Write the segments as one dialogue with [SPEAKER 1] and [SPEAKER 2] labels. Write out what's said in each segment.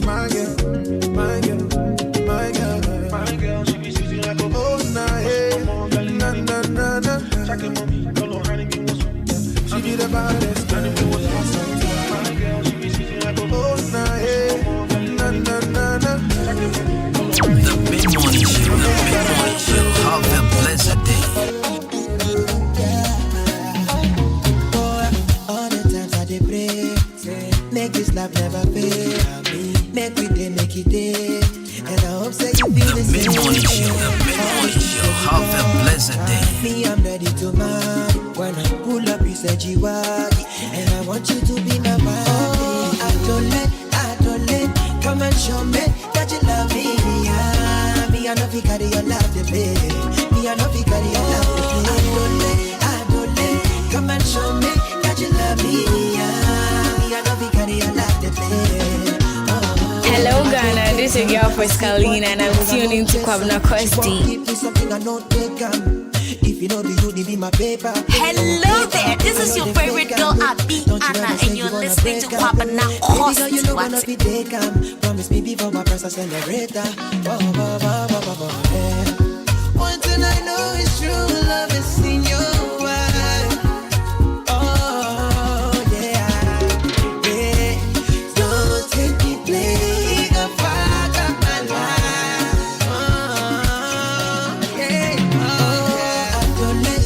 [SPEAKER 1] my girl, my girl, my girl, my girl. She be sitting like a oh na na na na. She be the baddest girl. My girl, she be sitting like a oh na na na na.
[SPEAKER 2] The Big Morning Show, the Big Morning Show. Have a blessed day.
[SPEAKER 3] All the times I dey pray, make this love never fail. Make we day, make it day. And I hope say you feel the same.
[SPEAKER 2] The Big Morning Show, the Big Morning Show. Have a blessed day.
[SPEAKER 3] Me, I'm ready to marry. When I pull up, you said you are. And I want you to be my body. Oh, I don't let, come and show me that you love me. Me, I know if you carry your love to play. Me, I know if you carry your love to play. I don't let, come and show me that you love me. Me, I know if you carry your love to play.
[SPEAKER 4] Hello Ghana, this is your girl Pascaline and I'm tuning to Kwabena Kosti.
[SPEAKER 5] Hello there, this is your favorite girl Abi Anna and you're listening to Kwabena Kosti.
[SPEAKER 3] Promise me before my princess and the one thing I know is true love is in your eyes. Oh yeah, yeah. Don't take me play the part of my life. Oh yeah, I don't let,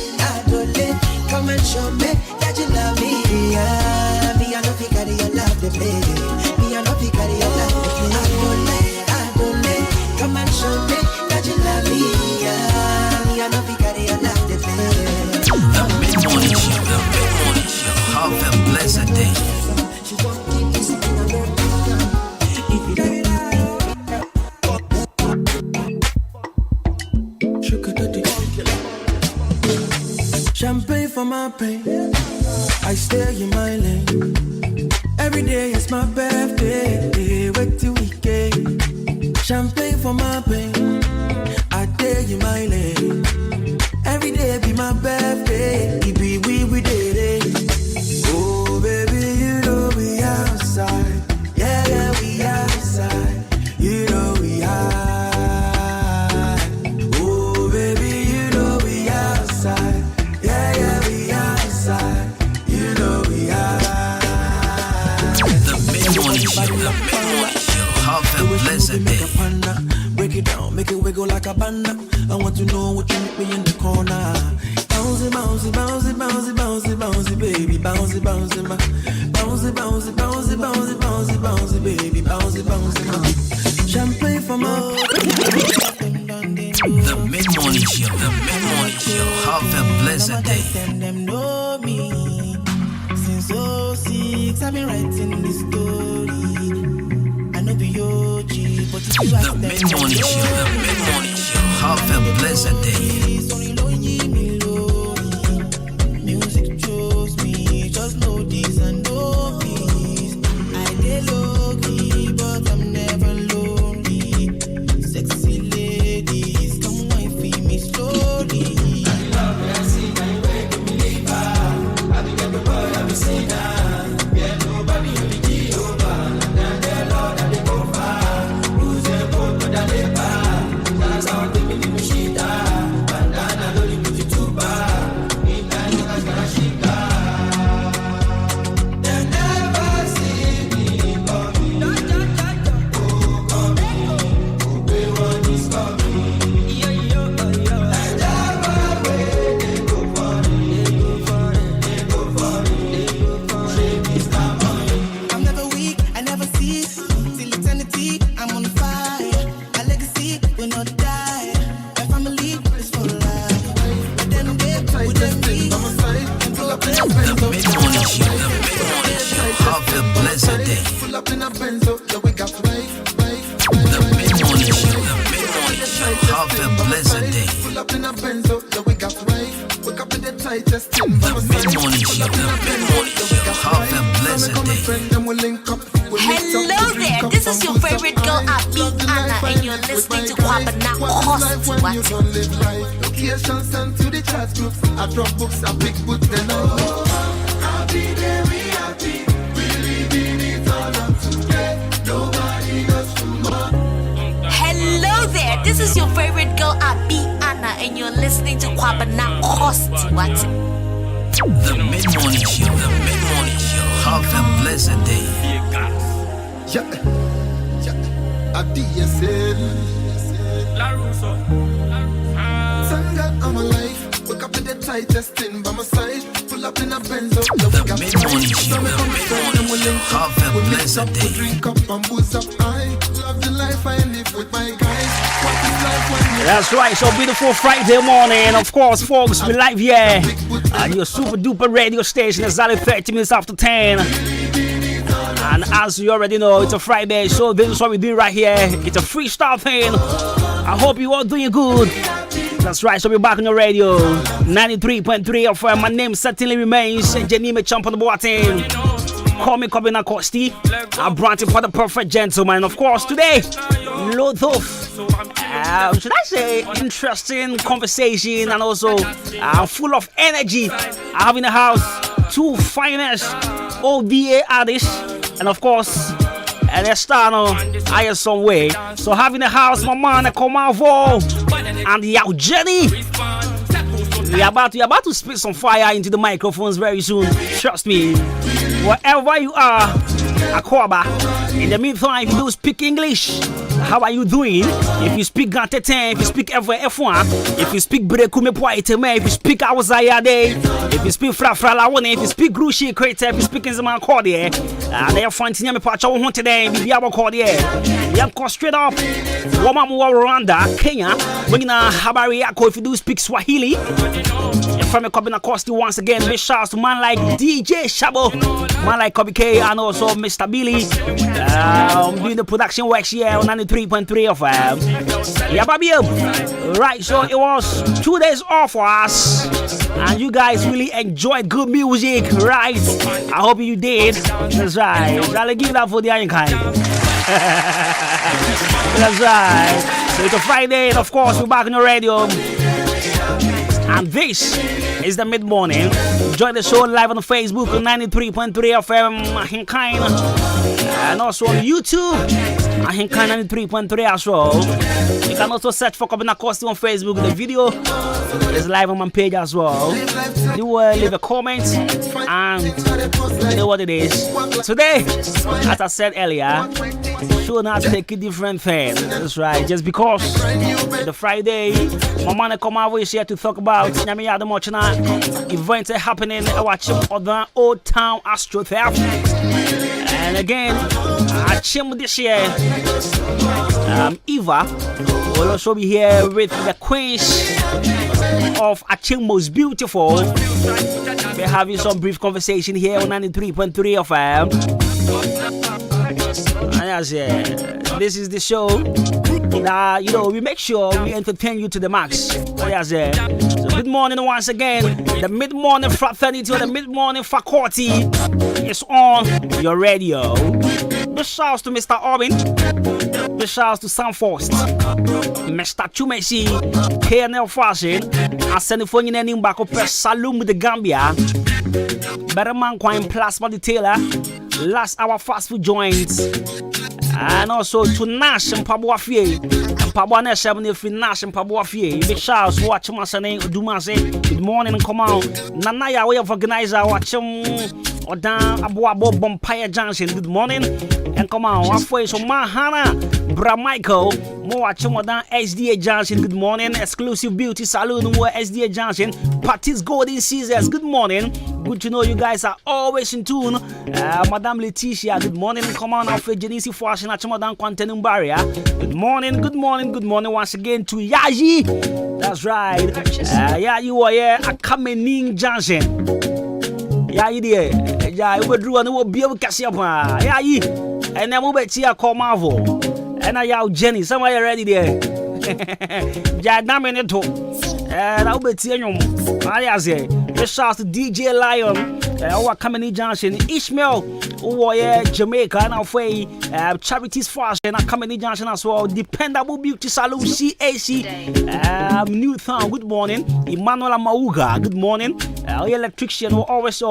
[SPEAKER 3] come and show me that you love me. Yeah, me I know if you carry your love to play. Me I know if you carry your love to play. I don't let, come and show me that you love me.
[SPEAKER 2] The Big Morning Show, the Big Morning Show. Have a blessed day.
[SPEAKER 1] Champagne for my pain, I stay in my lane. Every day is my birthday, wait till weekend. Champagne for my pain, I stay in my lane. Every day be my birthday, it be we did it. Oh baby, you know we outside. Yeah, we outside. You know we high. Oh baby, you know we outside. Yeah, we outside. You know we high.
[SPEAKER 2] The Big Morning Show, the Big Morning Show. Have a blessed day.
[SPEAKER 1] Break it down, make it wiggle like a banana. I want to know what you make me in the corner. Bouncy, bouncy, bouncy, bouncy, bouncy, bouncy, baby, bouncy, bouncy, ma. Bouncy, bouncy, bouncy, bouncy, bouncy, bouncy, baby, bouncy, bouncy, ma. Champagne for my.
[SPEAKER 2] The Big Morning Show, the Big Morning Show. Have a blessed day.
[SPEAKER 3] Them know me since 06. I've been writing this story. I know be OG, but if you ask
[SPEAKER 2] The Big Morning Show, the Big Morning Show. Have a blessed day.
[SPEAKER 3] Music chose me, just know this and know this. I get low-key, but I'm never lonely. Sexy ladies, come wine for me slowly. I love when I see my way, give me liver. I be the boy, I be seen her. Yeah, nobody only get over. And the Lord, I dey go far. Who's the boy, but I dey back. That's how I take me to Shida. Bandana, don't you put it too bad. They never see me coming. Oh, coming. They want is coming. I never wait. They go for it. It's coming. I'm never weak. I never cease. Till eternity, I'm on fire. My legacy will not die. My family is for life. With them, with them,
[SPEAKER 2] The Big Morning Show, the Big Morning Show. Have a blessed day.
[SPEAKER 1] Pull up in a Benzo, yeah, we got right.
[SPEAKER 2] The Big Morning Show, the Big Morning Show. Have a blessed day.
[SPEAKER 1] Pull up in a Benzo, yeah, we got right. Wake up in the tightest thing.
[SPEAKER 2] The Big Morning Show, the Big Morning Show. Have a blessed day.
[SPEAKER 5] Hello there, this is your favorite girl Abi Anna and you're listening to Kwabena Kosti.
[SPEAKER 1] Location sent to the chat groups. I drop books, I pick books, then happy day, we happy. We living it all up today. Nobody knows.
[SPEAKER 5] is your favorite girl, Abby Anna, and you're listening to Kwabena Kosti. What?
[SPEAKER 2] The mid-morning show. The mid-morning show. Have a blessed day.
[SPEAKER 1] Thank God I'm alive. Wake up with the tightest thing by my side. Pull up in a Benz up.
[SPEAKER 2] The mid-morning show. The mid-morning show. Have a blessed day.
[SPEAKER 1] Drink up and booze up. I love the life I live with my guys. What is life when you
[SPEAKER 6] That's right, so beautiful Friday morning. Of course, folks, we live here at your super duper radio station. Exactly 30 minutes after 10. And as you already know, it's a Friday, so this is what we do right here. It's a freestyle thing. I hope you all doing good. That's right, so we're back on the radio. 93.3 of my name certainly remains Janime Champ on the bottom. Call me Kwabena Kosti. I'm branching for the perfect gentleman. Of course, today, loads of should I say interesting conversation and also full of energy. I have in the house two finest ODA artists and of course Estano I some way. So having the house my man Komavo and Yao Jenny. We're about to spit some fire into the microphones very soon. Trust me. Wherever you are, Akwaba. In the meantime, if you do speak English, how are you doing? If you speak Gantete, if you speak F1, if you speak Brekume Poiteme, if you speak Awazayade, if you speak Frafralawane, if you speak Grushi Creator, if you speak Inzaman Cordier, they are finding me patch on today, Bibiaba Cordier. You go straight up, Wamamu Rwanda, Kenya, when you know Habari Yako, if you do speak Swahili. From a Kwabena Kosti once again, big shouts to man like DJ Shabo, man like Kobe K, and also Mr. Billy. Doing the production works here on 93.3 of yeah, baby. Right, so it was 2 days off for us, and you guys really enjoyed good music, right? I hope you did. That's right. I'll give that for the iron kind. That's right. So it's a Friday, and of course, we're back on the radio. And this is the mid-morning. Join the show live on Facebook on 93.3 FM Hinkain. And also on YouTube Hinkain 93.3 as well. You can also search for Kwabena Kosti on Facebook. The video is live on my page as well. You will leave a comment and you know what it is. Today, as I said earlier, should not take a different thing. That's right. Just because the Friday, my man come over here to talk about Nyamiya the Mochina events happening watching other Old Town Astro Theft. And again, I chim this year. Eva will also be here with the queens of Achim Most Beautiful. We're having some brief conversation here on 93.3 of this is the show that, you know, we make sure we entertain you to the max. So good morning once again. The mid-morning fraternity or the mid-morning faculty is on your radio. Big shouts to Mr. Orbin. Big shouts to Sam Forst, Mr. Chumesi, KNL Fashion, and send the phone in back up Saloon with the Gambia. Better Man Quine Plasma Detailer, Last Hour Fast Food Joints, and also to Nash and Pabuafie. And Pabuane 7 if Nash and Pabuafie. Big shouts, watch my son, Dumase. Good morning, come on. Nanaya, way of organizer, watch him. Or down Abuabo Bompire Junction. Good morning. And come on, one face on Mahana, Bra Michael. More watching more down SDA Junction. Good morning. Exclusive Beauty Saloon, more SDA Junction. Patty's Golden Caesars. Good morning. Good to know you guys are always in tune. Madame Leticia, good morning. Come on, Alfred Genesi Fashion at Madame Quantenum Barrier. Good morning, good morning, good morning once again to Yaji. That's right. Yeah, you are here at Kamening Junction. Yeah, you did. Yeah, you were drew and you will be able to catch up. Yeah, you. And then we'll bet you call Marvel. And I out Jenny. Somebody ready there. Yeah, damn it. And I'll bet you. I say. Let's shout to DJ Lion. Our Kameni Junction. Ishmael. Who are Jamaica. And our Charities Fashion. And Kameni Junction as well. Dependable Beauty Salon. CAC. Newtown. Good morning. Emmanuel Mauga. Good morning. Our electrician will always,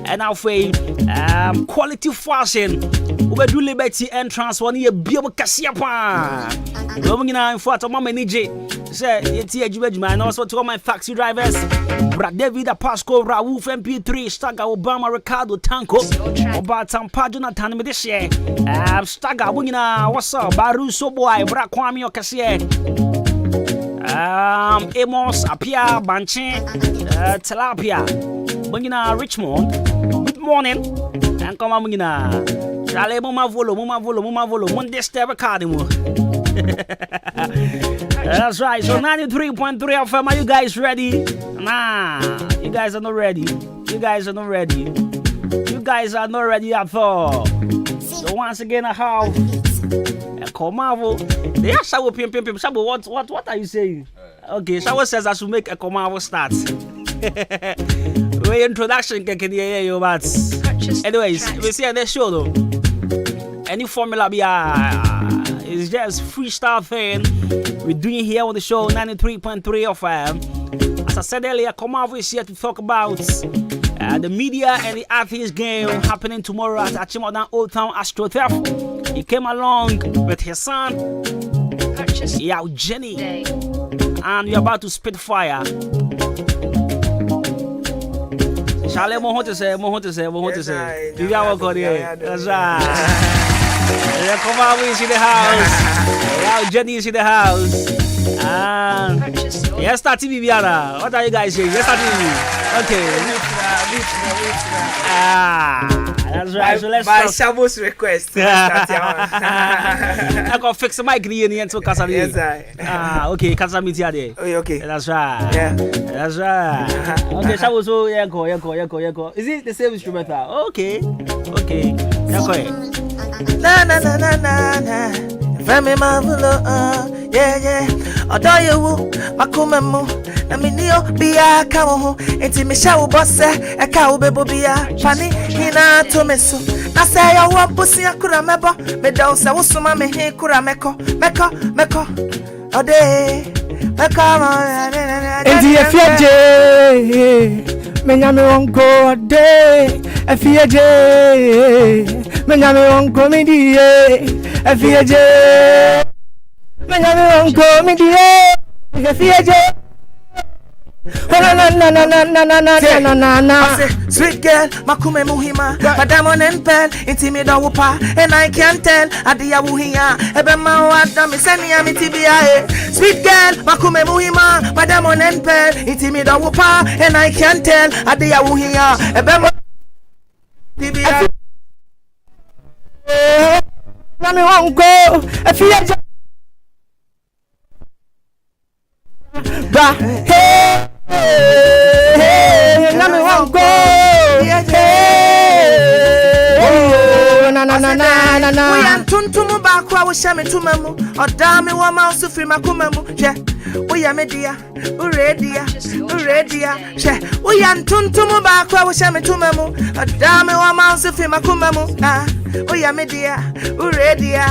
[SPEAKER 6] and our quality fashion. We do Liberty entrance one year, Bio Cassiapa. Romina, in fact, Mama Niji say, it's here, and also to all my taxi drivers, Brad David, Pasco, Raouf, MP3, Staga, Obama, Ricardo, Tanko, Oba Tampa, Jonathan, Medishe, Staga, Wingina, what's up, Baru, Soboy, Brakwami, Ocassie. Amos, Apia, Banche, Tilapia, Bungina, Richmond. Good morning, and come on, Bungina. Shale, Mama Volo, Monday Step Academy. That's right, so 93.3 FM. Are you guys ready? Nah, you guys are not ready. You guys are not ready at all. So, once again, I have. Ekomavo. They are Shawo Pim. Shawo, what are you saying? Okay, Shawo says I should make Ekomavo start. Way introduction can hear you, but anyways, we see on the show though. Any formula be it's just freestyle thing we're doing here on the show 93.3 FM. As I said earlier, Ekomavo is here to talk about the media and the athletes game happening tomorrow at Achimota Old Town Astro Theft. He came along with his son, Yao Jenny, and you're about to spit fire. Shale mo to say. You got what that's right. Come on, we see the house. Yao Jenny is in the house. Yes, that TV, Viana. What are you guys saying? Yes, that TV. Okay. That's right. So let's
[SPEAKER 7] by Shabo's request.
[SPEAKER 6] I got fix the mic in the end to Casami.
[SPEAKER 7] Yes,
[SPEAKER 6] okay, Casami there.
[SPEAKER 7] Okay.
[SPEAKER 6] That's right.
[SPEAKER 7] Yeah.
[SPEAKER 6] That's right. Okay, Shabo, so yeah, go. Is it the same instrumental? Okay.
[SPEAKER 7] Na. Femi mavulo, yeah. Odo you, makumemu. Na minio biya kawo. Enti mishawu bosse, eka ubebo biya. Pani hina tomesu. Na say ya wabusi ya kura mebo. Meda usa usuma mehi kura meko. Ode. Meko.
[SPEAKER 8] Enti efieje. Menyame wonko ode. Efieje. Menyame wonko midie. Efieje. Menyame wonko midie. Efieje. Na.
[SPEAKER 7] Sweet girl, makume muhima. Madam on empel, intimida wupa. And I can't tell, adia wuhia. Ebe mawada, miseni ya mitibia. Sweet girl, makume muhima. Madam on empel, intimida wupa. And I can't tell, adia wuhia. Ebe mawada.
[SPEAKER 8] Menyame wonko. Efieje. Ba. Hey, na me won't go. Na.
[SPEAKER 7] We are tuntumu bakwa we shame tumamu. Odame wa mausu free makumamu. Yeah, we are media, uredia. Yeah, we are tuntumu bakwa we shame tumamu. Odame wa mausu free makumamu. We are media, uredia.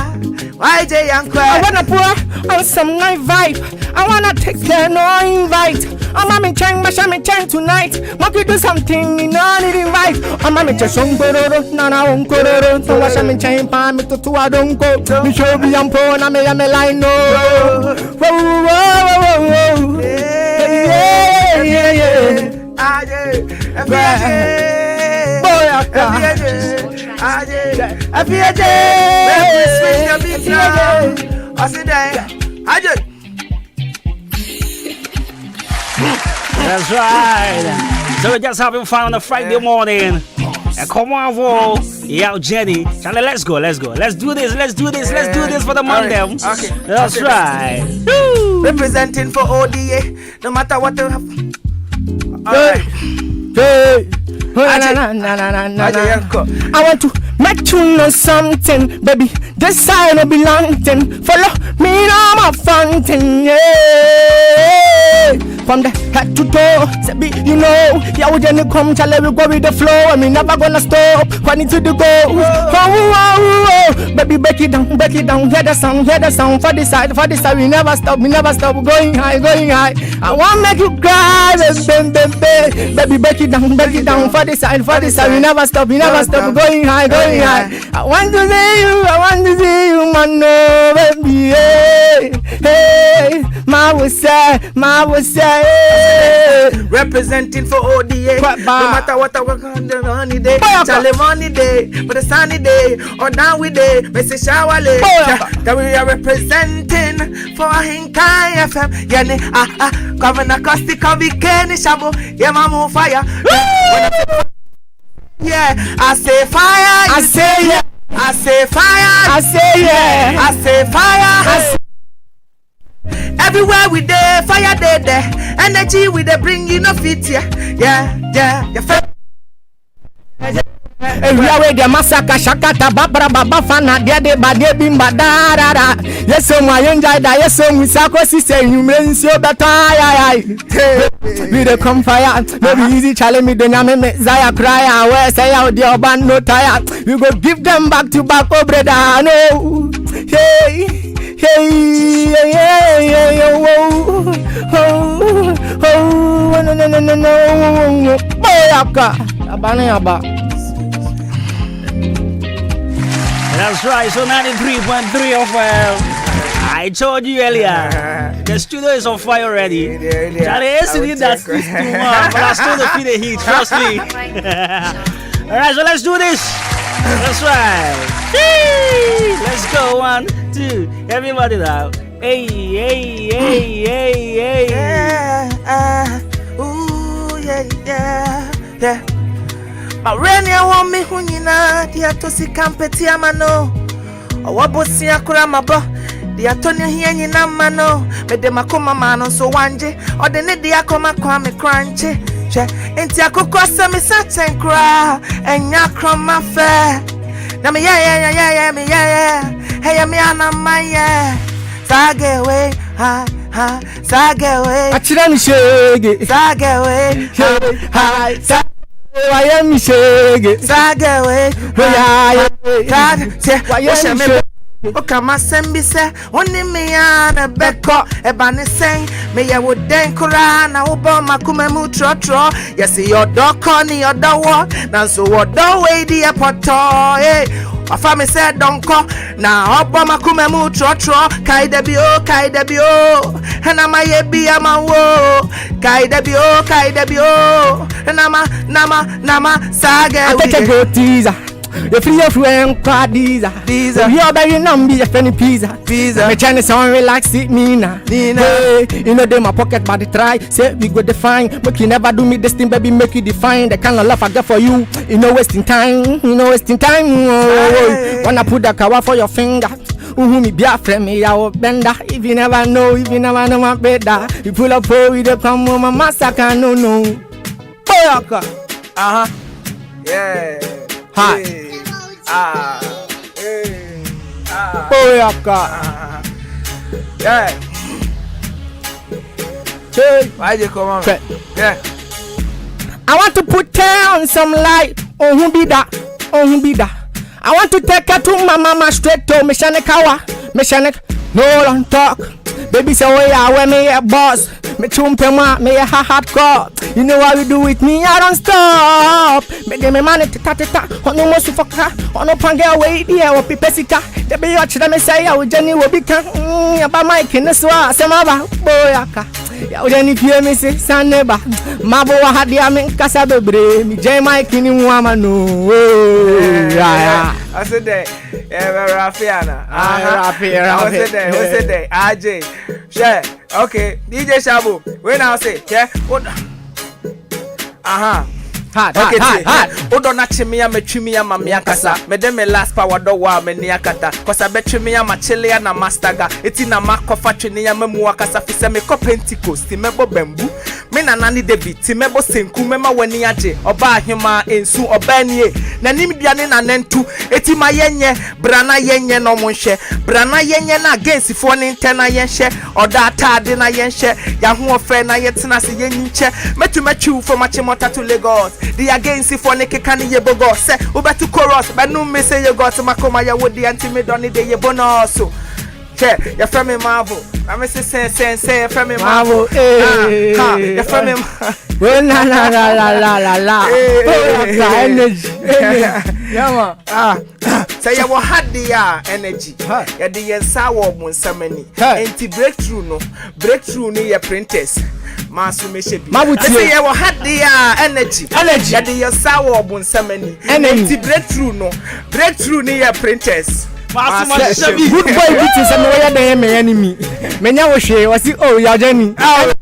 [SPEAKER 7] YJ Yankwa.
[SPEAKER 8] I wanna pour on some night vibe. I wanna take care, no invite. I'm a chang, my shame chang tonight. Want to do something, you know, need invite. I'm a just on Gororo, Nana on Gororo. So I shall chain palm to I don't go. You show me I'm poor, I may line no.
[SPEAKER 6] That's right. So we're just having fun on a Friday morning. Come on, Vo. Yeah, Jenny. Charlie, let's go. Let's do this for the Monday.
[SPEAKER 7] Okay.
[SPEAKER 6] That's right.
[SPEAKER 7] Representing for ODA, no matter what they have.
[SPEAKER 8] I want to make you know something, baby. This side will be London. Follow me, I'm a fountain. Yeah. from the head to toe. Say be, you know, yeah, we just come, chale, we go with the flow, and we never gonna stop. When to the go, oh, baby, break it down, hear the sound, for the side, we never stop, going high. I want make you cry, baby, break it down, for the side, we never stop, going high. I want to see you, man, no, baby, hey, my was say,
[SPEAKER 7] representing for ODA. No matter what I work on the rainy day, Charlie money day, but a sunny day, or down with day, Mrs. Shawale. That we are representing for Hinkai FM. Yani, Governor Costi Kobe Kenny Shabo, Yamamu fire. Yeah, I say fire, I say yeah. I say fire, I say yeah. I say fire. Everywhere we there, fire there. Energy we dey bring you no fit yeah.
[SPEAKER 8] We are the massacre shakata babra baba fana dia de bade bimba da. Yes, my enjoy that. Yes, we sako si say you mean so better. We the come fire. No be easy challenge me the name me Zaya cry. Where say out the band no tire. We go give them back to back, oh brother. No, hey. No. Boyaka, abanaba.
[SPEAKER 6] That's right, so 93.3 of I told you earlier, the studio is on fire already. Charlie, yesterday that's too much, but I still don't feel the heat, trust me. Alright, so let's do this. That's right. Let's go, 1, 2, everybody now. Hey.
[SPEAKER 7] Ooh, yeah. Marenia want me hunina, the atosi campeti amano. Wabosi akura mabo, the atonia hiani namano. Mede makoma mano so wanje, or the nedi akoma kwame crunchy. Enti akoko semi satin cra, and yakroma fair. Na me yeah. Hey me ana my sage away, sage away.
[SPEAKER 8] Achira mi shege,
[SPEAKER 7] sage away,
[SPEAKER 8] hi. I am shege,
[SPEAKER 7] sage away. God, say, Okama sembi se, oni me ana beko, ebane seng, me ya woden kura na ubo makume mu trotro. Yes, your dog ni your dog na so what do we di apoto, afa me say don't call na ubo makume mu trotro. Kai debio, na ma ye bi ama wo. Kai debio, na ma sage.
[SPEAKER 8] I take a go teaser. The free of friend quad these. You are very number of any pizza. Me Chinese sound relax it Nina. Hey, you know they my pocket but they try. Say we go define. But you never do me this thing, baby, make you define. The kind of love I get for you. You know wasting time. Wanna put the cover for your finger. Me be a friend, me a bender. If you never know my better. You pull up with the come my massacre, no. Boyaka.
[SPEAKER 7] Yeah.
[SPEAKER 8] Hi.
[SPEAKER 7] Boyaka. Yeah. Why you come on? Yeah.
[SPEAKER 8] I want to put down some light on who be that. I want to take her to my mama straight to Mishanekawa. No long talk. Baby say oh yeah, when me a boss. Me chumpema, me a hardcore. You know what we do with me, I don't stop. Me de me man tata. Ono mo sufoka, ono pange away there o pipesika. De be watch them say ya ujani wo bika. Aba Mike ne so asema ba boyaka. Ya ujani pie me say saneba. Mabo wa hadia me kasa bebre. Mi je Mike ni muama no. Yeah.
[SPEAKER 7] I said that. Yeah, Rafiana.
[SPEAKER 8] Rafia.
[SPEAKER 7] I said that. AJ. Share. Okay. DJ Shabu. When I say, yeah. Hard. Udona chimia me chimia mamia kasa. Me de me last power do wa me ni akata. Kosa be chimia ma chile na mastaga. Eti na makofa chini ya me muakasa fise me ko Pentecost me bo bambu. me na nani David ti mebo senku mema wani aje oba ahema ensu oba nie na nim duane na nentu eti ma yenye brana yenye no monhye brana yenye na against fo ne ntena yenhye oda atade na yenhye ya ho ofe na yetena se yenyinche metu from Achimota to Lagos the against fo ne keka ne yebogo se obetu chorus but no me say you got makoma ya wodi anti me doni de yebono so che ya frame Marvel I me say ya frame Marvel ya frame
[SPEAKER 8] well la energy yeah
[SPEAKER 7] say you had the energy ya the yensa wo monsamani anti breakthrough ni ya printers masu me shebi say you had the energy ya the yensa wo monsamani anti breakthrough ni ya printers
[SPEAKER 8] good boy beating some way dey me enemy menya wo hwe wasi oh ya Jenny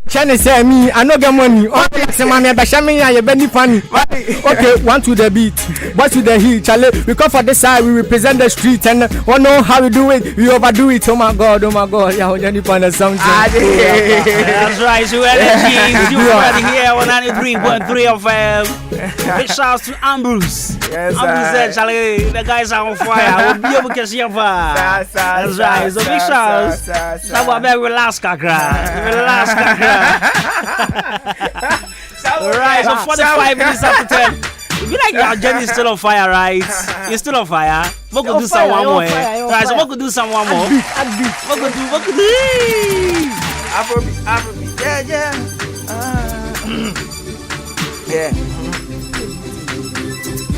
[SPEAKER 8] Chani say me I no get money oh say ma me be shame ya be ni funny okay one to the beat but to the heel chale we come for this side we represent the street and we know how we do it we overdo it oh my god ya Jenny pan something
[SPEAKER 6] that's right so energy you already here on 93.3 of big shouts to Ambrose said chale the guys are on fire we'll be able to see that's right so big shouts that was very relaxed kakra Alright, so 45 minutes after 10. You feel like your Jenny is still on fire, right? You're still on fire. We could do some one more. Right, so we could do some one more. We could do.
[SPEAKER 7] Afrobeat. Yeah.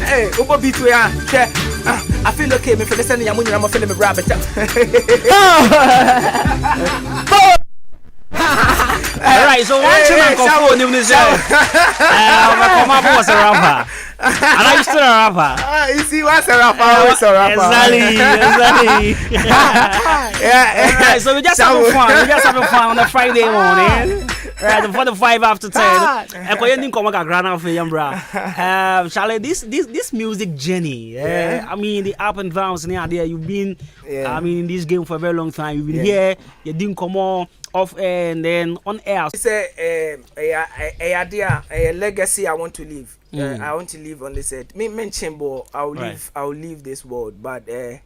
[SPEAKER 7] Hey, Ubo beat we are. I feel okay. Me feel sending yamunyu. I'm feeling me rabbit.
[SPEAKER 6] Alright, so one thing I'm going to say, my was a rapper. And I'm still a rapper.
[SPEAKER 7] You see, what's a rapper? Always a rapper.
[SPEAKER 6] Exactly. Alright, so we just having fun on the Friday morning. Right, the 45 after 10. Charlie, this music journey, I mean, the up and downs in there, you've been, I mean, in this game for a very long time. You've been here, you didn't come on. Off air and then on air. It's a idea, a legacy I want to leave. I want to live on this earth. Me mention, I'll leave this world. But me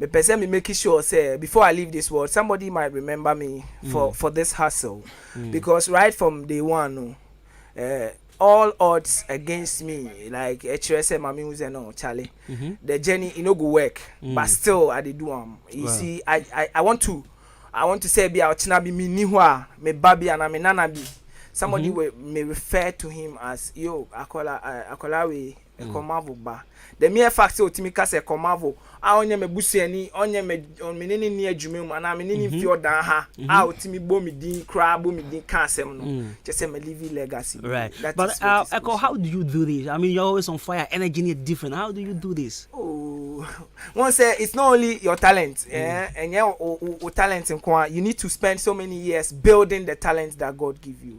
[SPEAKER 6] person me making sure say before I leave this world, somebody might remember me for this hustle, because right from day one, all odds against me, like HSM, my music, no Charlie. The journey, you know, go work, but still I did do You see, I want to say be our chinabi me niwa me baby and me nana bi. Somebody may refer to him as yo akola we ekomavo ba. The mere fact say otimika say ekomavo a onye me busuani onye me menene ni adwuma mu ana menene fi odan ha a otimi bo me din kra bo me din ka asem no just say me living legacy. Right. But Echo, how do you do this? I mean, you're always on fire, energy is different. How do you do this?
[SPEAKER 7] One say it's not only your talent, and your talent in you need to spend so many years building the talent that God give you.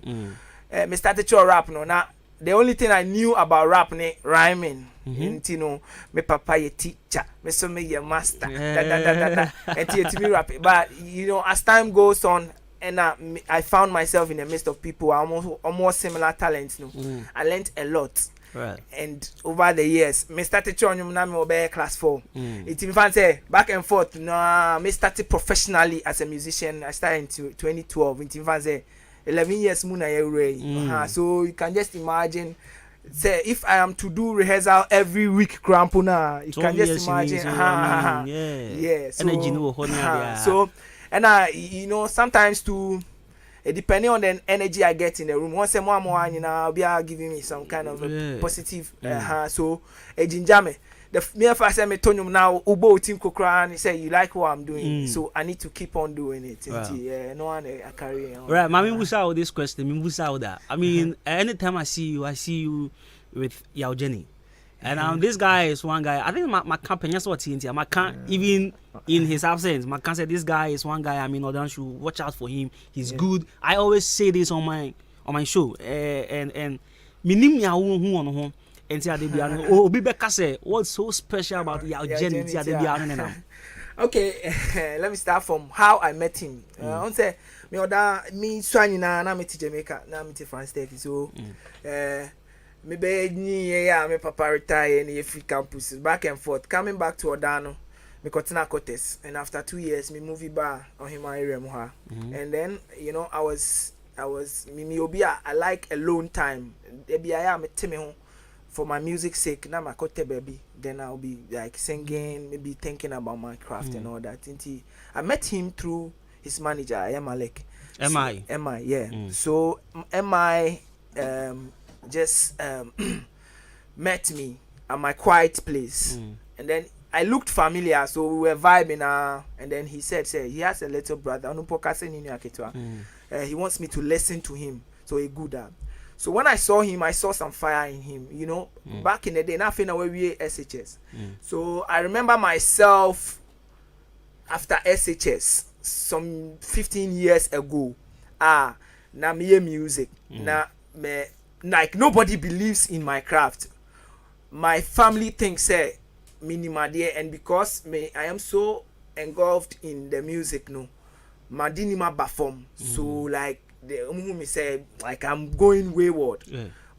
[SPEAKER 7] Me started to rap no. Now the only thing I knew about rap ne rhyming. You know, me papa ye teacher, me so me ye master. And me rap. But you know, as time goes on, and I found myself in the midst of people almost similar talents. No, I learned a lot. Right. And over the years, me started to me class 4. It even say back and forth. No, me started professionally as a musician. I started in 2012. It even say 11 years muna so you can just imagine. Say if I am to do rehearsal every week, Krampuna, you can just imagine. Yeah. So and you know, sometimes too. Depending on the energy I get in the room, once more, you know, I'll be giving me some kind of positive. So, a ginjame. The mere fact I told now, Ubo Team Kokran, he said, you like what I'm doing, so I need to keep on doing it. No one I carry on. Right,
[SPEAKER 6] Mami Musa with this question, Musa that. I mean, anytime I see you with Yao Jenny. And this guy is one guy. I think my company is what TNT. My can't even in his absence. My can't say this guy is one guy. I mean, Odan should watch out for him. He's good. I always say this on my show. And minim ya who on home. And say Obi Beka say what's so special about Yao Jenny?
[SPEAKER 7] Okay, let me start from how I met him. I say me order me swani na me to Jamaica, na me to France Tech. So me be ni ya me papa retire in free campus back and forth coming back to Odano. Me continue Cotes, and after 2 years me movie bar on him area muha. And then you know I was me obia I like alone time. Ebi I am me home for my music sake. Now my kote baby, then I'll be like singing, maybe thinking about my craft and all that. I met him through his manager, Emalek.
[SPEAKER 6] MI.
[SPEAKER 7] So, MI, yeah. So MI just met me at my quiet place, and then I looked familiar, so we were vibing. And then he said, he has a little brother. He wants me to listen to him, so he good at. So when I saw him, I saw some fire in him. You know, back in the day, nothing away we SHS. So I remember myself after SHS some 15 years ago. Na me music. Na me like nobody believes in my craft. My family thinks minima there, and because I am so engulfed in the music, no, madinima perform. So like the me said like I'm going wayward.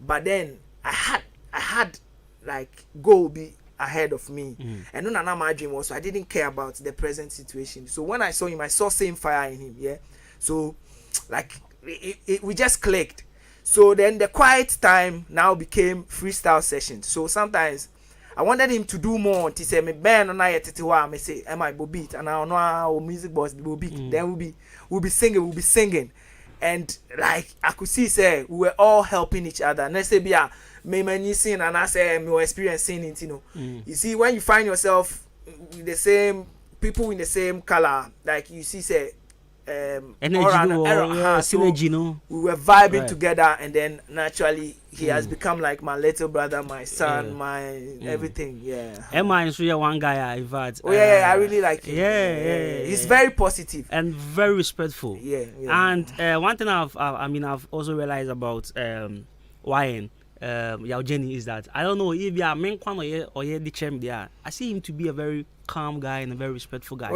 [SPEAKER 7] But then I had like goal be ahead of me, and none my dream was, so I didn't care about the present situation. So when I saw him, I saw same fire in him. Yeah, so like we just clicked. So then the quiet time now became freestyle sessions. So sometimes I wanted him to do more. He said, "Me band on I me say, am I go beat?" And I know our music boss will beat. Then we'll be singing, and like I could see, say we were all helping each other. And I say, "Bia, me you sing," and I say, "Me experiencing it." You know, you see when you find yourself with the same people in the same color, like you see, say.
[SPEAKER 6] Synergy, no.
[SPEAKER 7] We were vibing together, and then naturally he has become like my little brother, my son, my everything. Yeah.
[SPEAKER 6] Emma is really one guy I've had.
[SPEAKER 7] I really like him.
[SPEAKER 6] Yeah.
[SPEAKER 7] He's very positive
[SPEAKER 6] and very respectful.
[SPEAKER 7] Yeah.
[SPEAKER 6] And one thing I've also realized about YN Yao Jenny is that I don't know if you are main kwan or the chem there. I see him to be a very calm guy and a very respectful guy.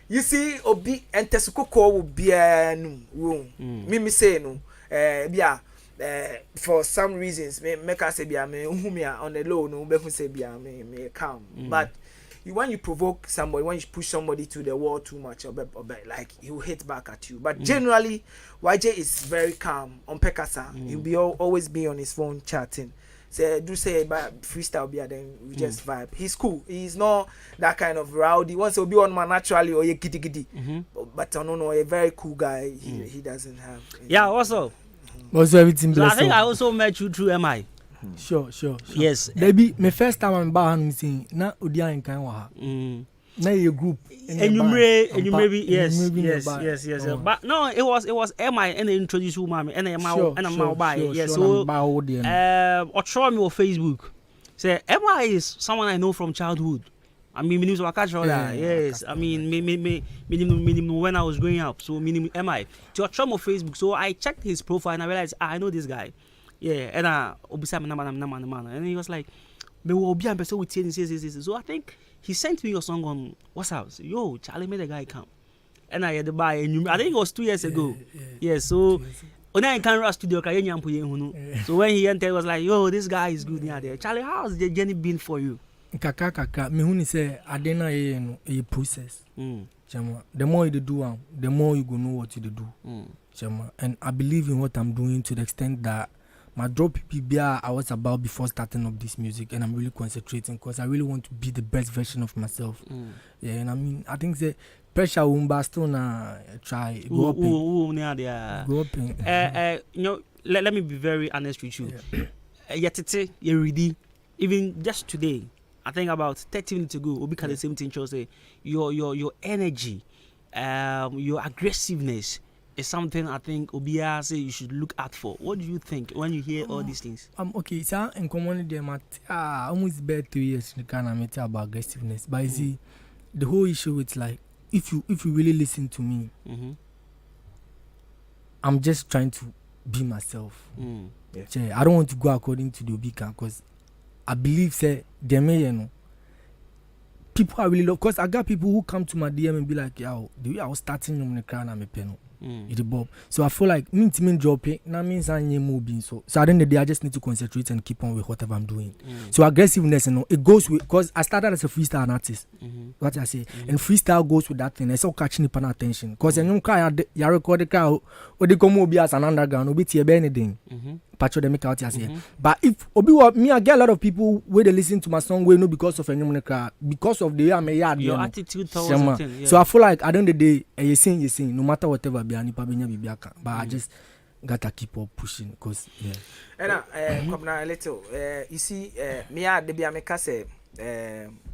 [SPEAKER 7] You see, Obi and Tesukoko will be a room. Mimi say no. For some reasons, make us say be on the low, no, be say be calm. But when you provoke somebody, when you push somebody to the wall too much, or like he will hit back at you. But generally, YJ is very calm on Pekasa. He'll be always be on his phone chatting. Say about freestyle beer, then we just vibe. He's cool. He's not that kind of rowdy. Once he'll be on man naturally or giddy. But I don't know, a very cool guy. He doesn't have.
[SPEAKER 6] Also
[SPEAKER 8] everything.
[SPEAKER 6] So I think I also met you through MI.
[SPEAKER 8] Sure.
[SPEAKER 6] Yes.
[SPEAKER 8] Baby, my first time I'm back saying na Odia in Kanwa. Na your group.
[SPEAKER 6] And you maybe yes. But no, it was MI and introduced you mommy and I'm by yes. So or try me on Facebook. Say MI is someone I know from childhood. I mean, me yes. I mean, me when I was growing up. So MI. To try me on Facebook. So I checked his profile and I realized I know this guy. Yeah, and and he was like, so I think he sent me a song on WhatsApp. So, yo, Charlie made the guy come. And I had to buy I think it was 2 years ago. Yeah, so when I can't rush studio, so when he entered, he was like, yo, this guy is good there. Charlie, how's the journey been for you?
[SPEAKER 8] Kaka, me huni say adena a process. The more you do, the more you go know what you do. And I believe in what I'm doing to the extent that my drop PBR I was about before starting up this music, and I'm really concentrating because I really want to be the best version of myself. Yeah, and I mean I think the pressure will still try go up.
[SPEAKER 6] You know, let me be very honest with you. Yetete, you ready? Even just today, I think about 30 minutes ago, Obi the same thing. Say your energy, your aggressiveness. Is something I think Obia say you should look out for. What do you think when you hear all these things?
[SPEAKER 8] Okay, so in community, almost about 2 years you can meet about aggressiveness. But you see, the whole issue is like if you really listen to me, I'm just trying to be myself. I don't want to go according to the Obika because I believe say they may people I really love, because I got people who come to my DM and be like, yo, the way I was starting on the crown, I'm a pen. It's Bob. So I feel like me drop it. That means I'm moving. So at the end of the day, I just need to concentrate and keep on with whatever I'm doing. So aggressiveness, it goes with, because I started as a freestyle artist. What I say, and freestyle goes with that thing. It's all catching the attention. Because you record the crowd, or they come as an underground, or be anything. Patcho them make out here. But if me, I get a lot of people where they listen to my song, we know because of a because of the way I'm a yard.
[SPEAKER 6] Your attitude towards it.
[SPEAKER 8] So I feel like at the end of the day, you sing, no matter whatever, but I just gotta keep on pushing because
[SPEAKER 7] and come now a little. You see, me at the Biameka say,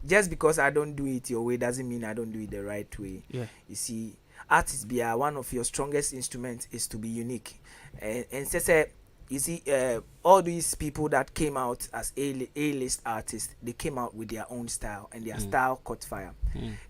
[SPEAKER 7] just because I don't do it your way doesn't mean I don't do it the right way.
[SPEAKER 6] Yeah.
[SPEAKER 7] You see, artists be one of your strongest instruments is to be unique, and say. You see, all these people that came out as A-list artists, they came out with their own style, and their style caught fire.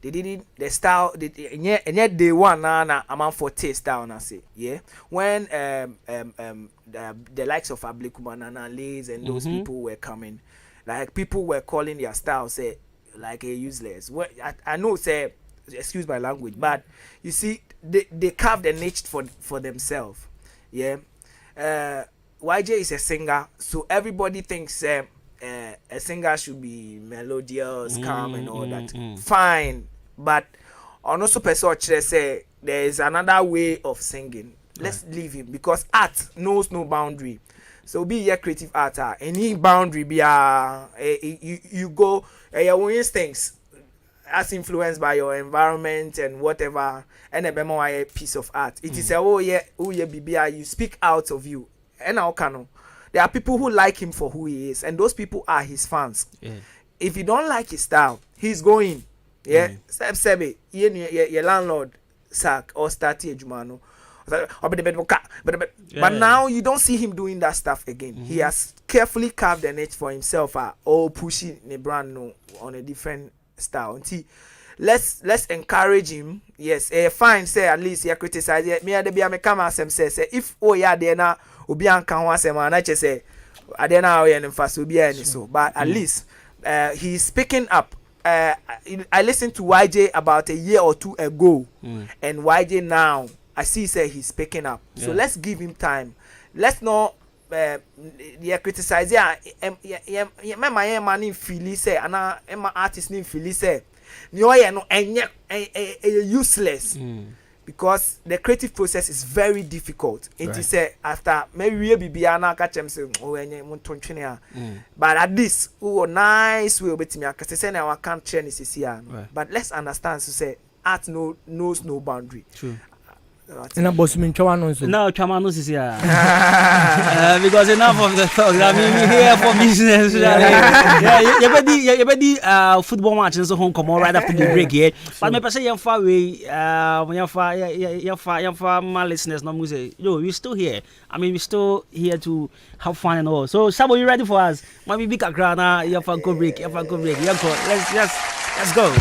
[SPEAKER 7] They didn't, the style, and yet they want na amount for taste style, I say, yeah. When the likes of Ablekuma and Lays and those people were coming, like people were calling their style, say, like a useless. Well, I know, say, excuse my language, but you see, they carved a niche for themselves, yeah. YJ is a singer, so everybody thinks a singer should be melodious, calm, and all that. Fine, but on also person say there is another way of singing. Let's leave him because art knows no boundary. So be a creative artist. Any boundary be you go your instincts as influenced by your environment and whatever, and a piece of art. It is you speak out of you. And there are people who like him for who he is, and those people are his fans. If you don't like his style, he's going. Your landlord sack or start a jumano. But now you don't see him doing that stuff again. He has carefully carved a niche for himself, or pushing the brand on a different style. Let's encourage him. Yes, fine. Say at least you criticize it. Me and the be come as say if there na obi anka ho asem na che say ade na we en fast obi any so. But at least he's picking up. I listened to YJ about a year or two ago, and YJ now I see say he's picking up. So let's give him time. Let's not criticize my man feel say ana my artist ni feel say no useless because the creative process is very difficult. It is after maybe we be na catch them say but at this nice way bet me cause say na can't change this here. But let's understand to say art knows no boundary. True.
[SPEAKER 8] And I'm boss me
[SPEAKER 6] no Chama is here. Because enough of the talk. I mean, we're here for business. You football match and so home come on right after the break here. But me say you far away. When you far my listeners no music. Yo, we're still here. I mean, we're still here to have fun and all. So, Sabo, you ready for us? Maybe big grana. You far go break. Let's go.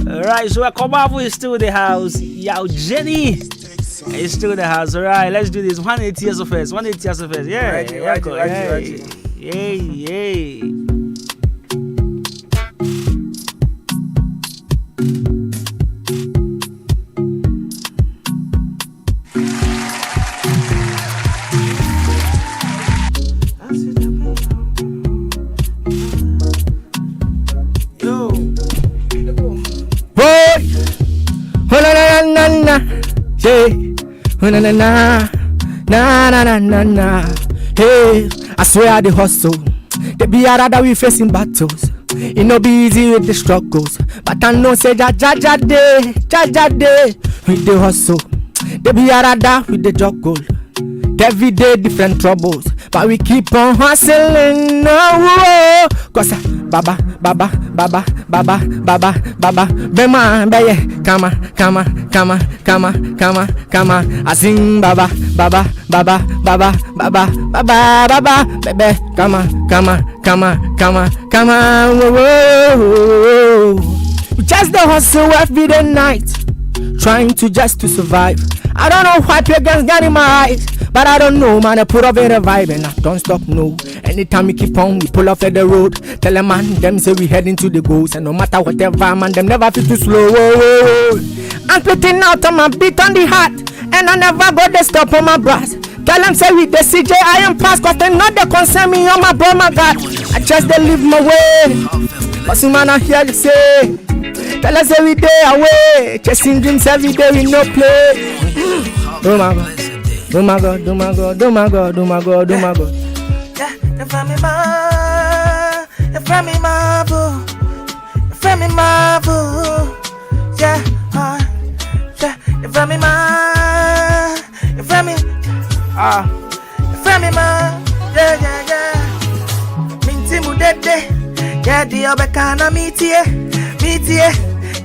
[SPEAKER 6] Alright, so Akomavu is still in the house. Yao Jenny is still in the house. Alright, let's do this. 180 years of first. Yeah. Yay.
[SPEAKER 8] Na. Hey, I swear the hustle. The be that we facing battles. It no be easy with the struggles, but I know say jaja day with the hustle. The be that with the juggle. Every day different troubles, but we keep on hustling. No, cause baba, bema, beye, kama. I sing baba, bebe, kama. Whoa. We just the hustle every day night, trying to survive. I don't know why pagans got in my eyes, but I don't know, man. I put up in the vibe and I don't stop, no. Anytime we keep on, we pull off at the road. Tell them, man, them say we heading to the goals, and no matter whatever, man, them never feel too slow. I'm putting out on my beat on the heart, and I never got the stop on my brass. Tell them say with the CJ I am past, cause they not they concern me on my bro, my God. I just they live my way. But some man I hear you say, tell us every day away. Chasing dreams every day we no play. Oh my God, oh my God, oh my God, oh my God, oh my God, oh my God.
[SPEAKER 7] Yeah, you from me ma, you from me ma boo, you from me ma boo. Yeah, yeah, you from me ma, you from me. Femi ma, yeah. Minti mudede, yeah di obekana mitie,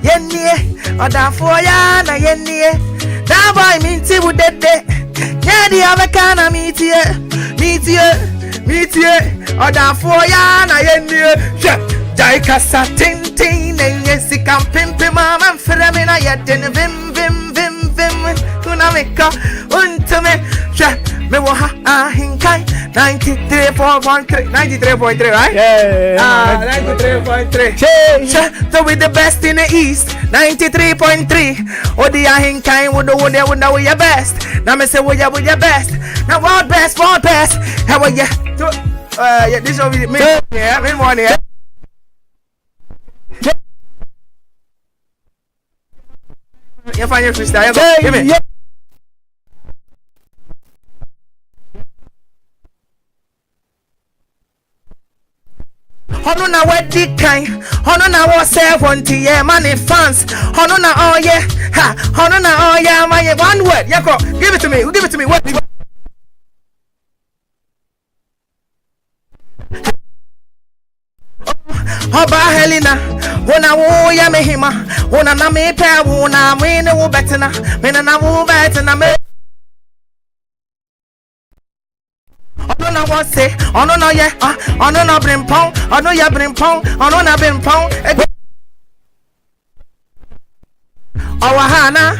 [SPEAKER 7] yennie, oda foya na yennie. Da boy minti mudede, yeah di obekana mitie, oda foya na yennie. Jai kasa tintin, yesi kam pimpi mama mfremi na yedin vim. Kuna meka untume. Me wa ha hinkai 93.3, right?
[SPEAKER 8] Yeah.
[SPEAKER 7] 93.3. So we the best in the east. 93.3. Odi a hinkai would we your best. Now me say we your best. Now world best. How are you? Yeah, this will be me. Yeah, me morning. You find your freestyle. Give me. Hono na wedi kan, hono na wo say want yeah money fans, hono na oh yeah, ha, hono na oh yeah my one word, yako, give it to me, what? Oba Helena, wona wo ya me hima, wona na me pe, wona me ne wo betena, me na wo betena me. Ono na what say, ono no yeah, ono na bring pound, ono ya bring pound, ono na bring pound. Nana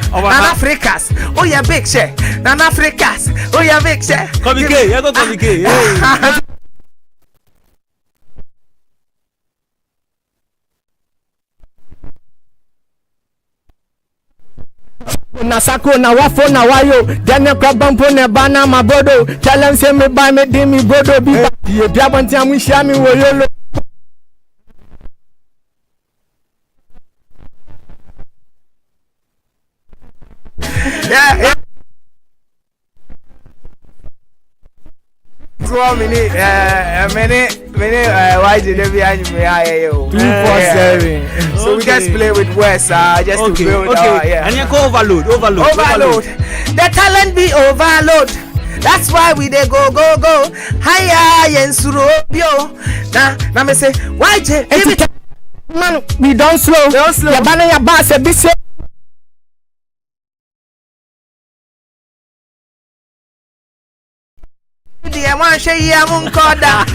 [SPEAKER 7] Africas, oh yeah big share, Nana Africas, oh yeah big share.
[SPEAKER 6] Come again, you go come again.
[SPEAKER 8] Na sako na wafo na wayo dene kwa bampo ne bana mabodo tell them say me buy me di me bodo bi ba ye bia bonti amu hia me wo yolo
[SPEAKER 7] yeah 2 minutes why did they be me 247 so we just play with West just to build yeah
[SPEAKER 6] and you go overload
[SPEAKER 7] the talent be overload. That's why we dey go higher yen surobio na me say why
[SPEAKER 8] man we don't slow ya bana ya bass e bi say
[SPEAKER 7] the one shey ya mun koda.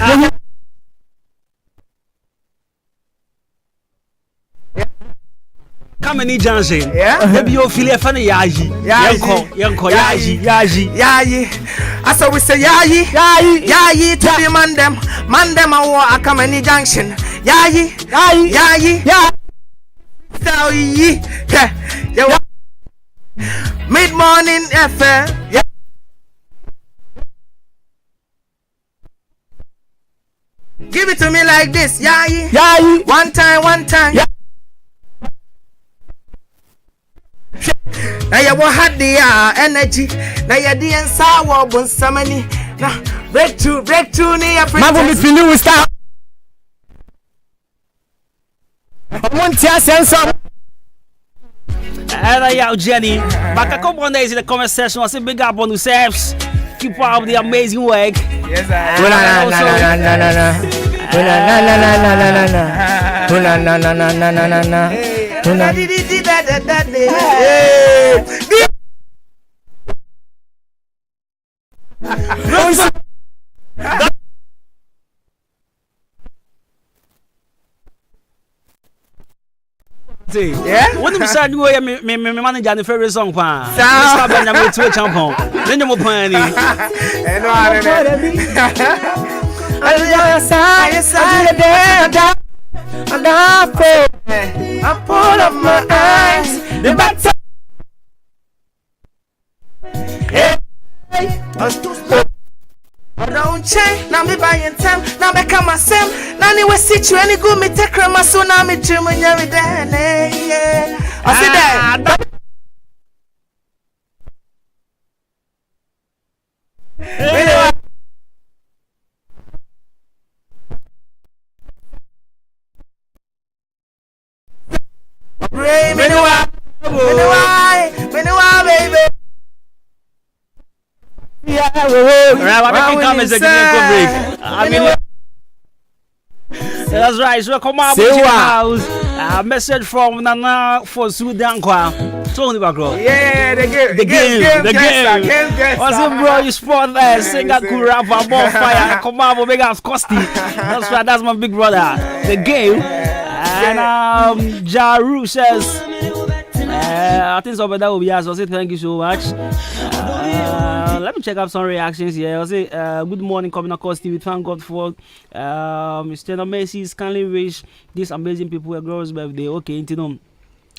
[SPEAKER 6] Come and Johnson.
[SPEAKER 7] Yeah.
[SPEAKER 6] Maybe you feel a funny yaji. Yaji.
[SPEAKER 7] As we say yayi to the man them a come any junction. Yayi. So yeah. Mid-morning FM. Yeah. Give it to me like this, yayi. One time. Yeah. Now you had the energy. Now you didn't sour bun samani. Now breakthrough near friends.
[SPEAKER 8] Mabu feel we start. I want to sense some.
[SPEAKER 6] And I Jenny. Back a couple of days in the comment section. I say big up on yourselves. Keep up the amazing work.
[SPEAKER 7] Yes,
[SPEAKER 6] Yeah. When you said you me manager the favorite song pa.
[SPEAKER 7] So.
[SPEAKER 6] Mr. Benjamin to champion. Then you mo pani.
[SPEAKER 7] And what I pull up my eyes. The back. Don't change, now me buying time, now me come my sim, now me sit you any good me take my son, now me dream when you're there, yeah. I see that. Baby. Yeah,
[SPEAKER 6] right, comments break. I mean, that's right. So come on, house. A message from Nana for Sudan. Tony Bagro.
[SPEAKER 7] Yeah, the game.
[SPEAKER 6] What's up, bro? You sport there. Sing a cool rap, more fire. Come on, make us costy. That's right. That's my big brother. The game. And Jaru says, I think so, but that will be us. I'll say thank you so much. Let me check up some reactions here. I'll say good morning, coming across TV. Thank God for Mr. Macy's kindly wish these amazing people a girl's birthday. Okay, you know,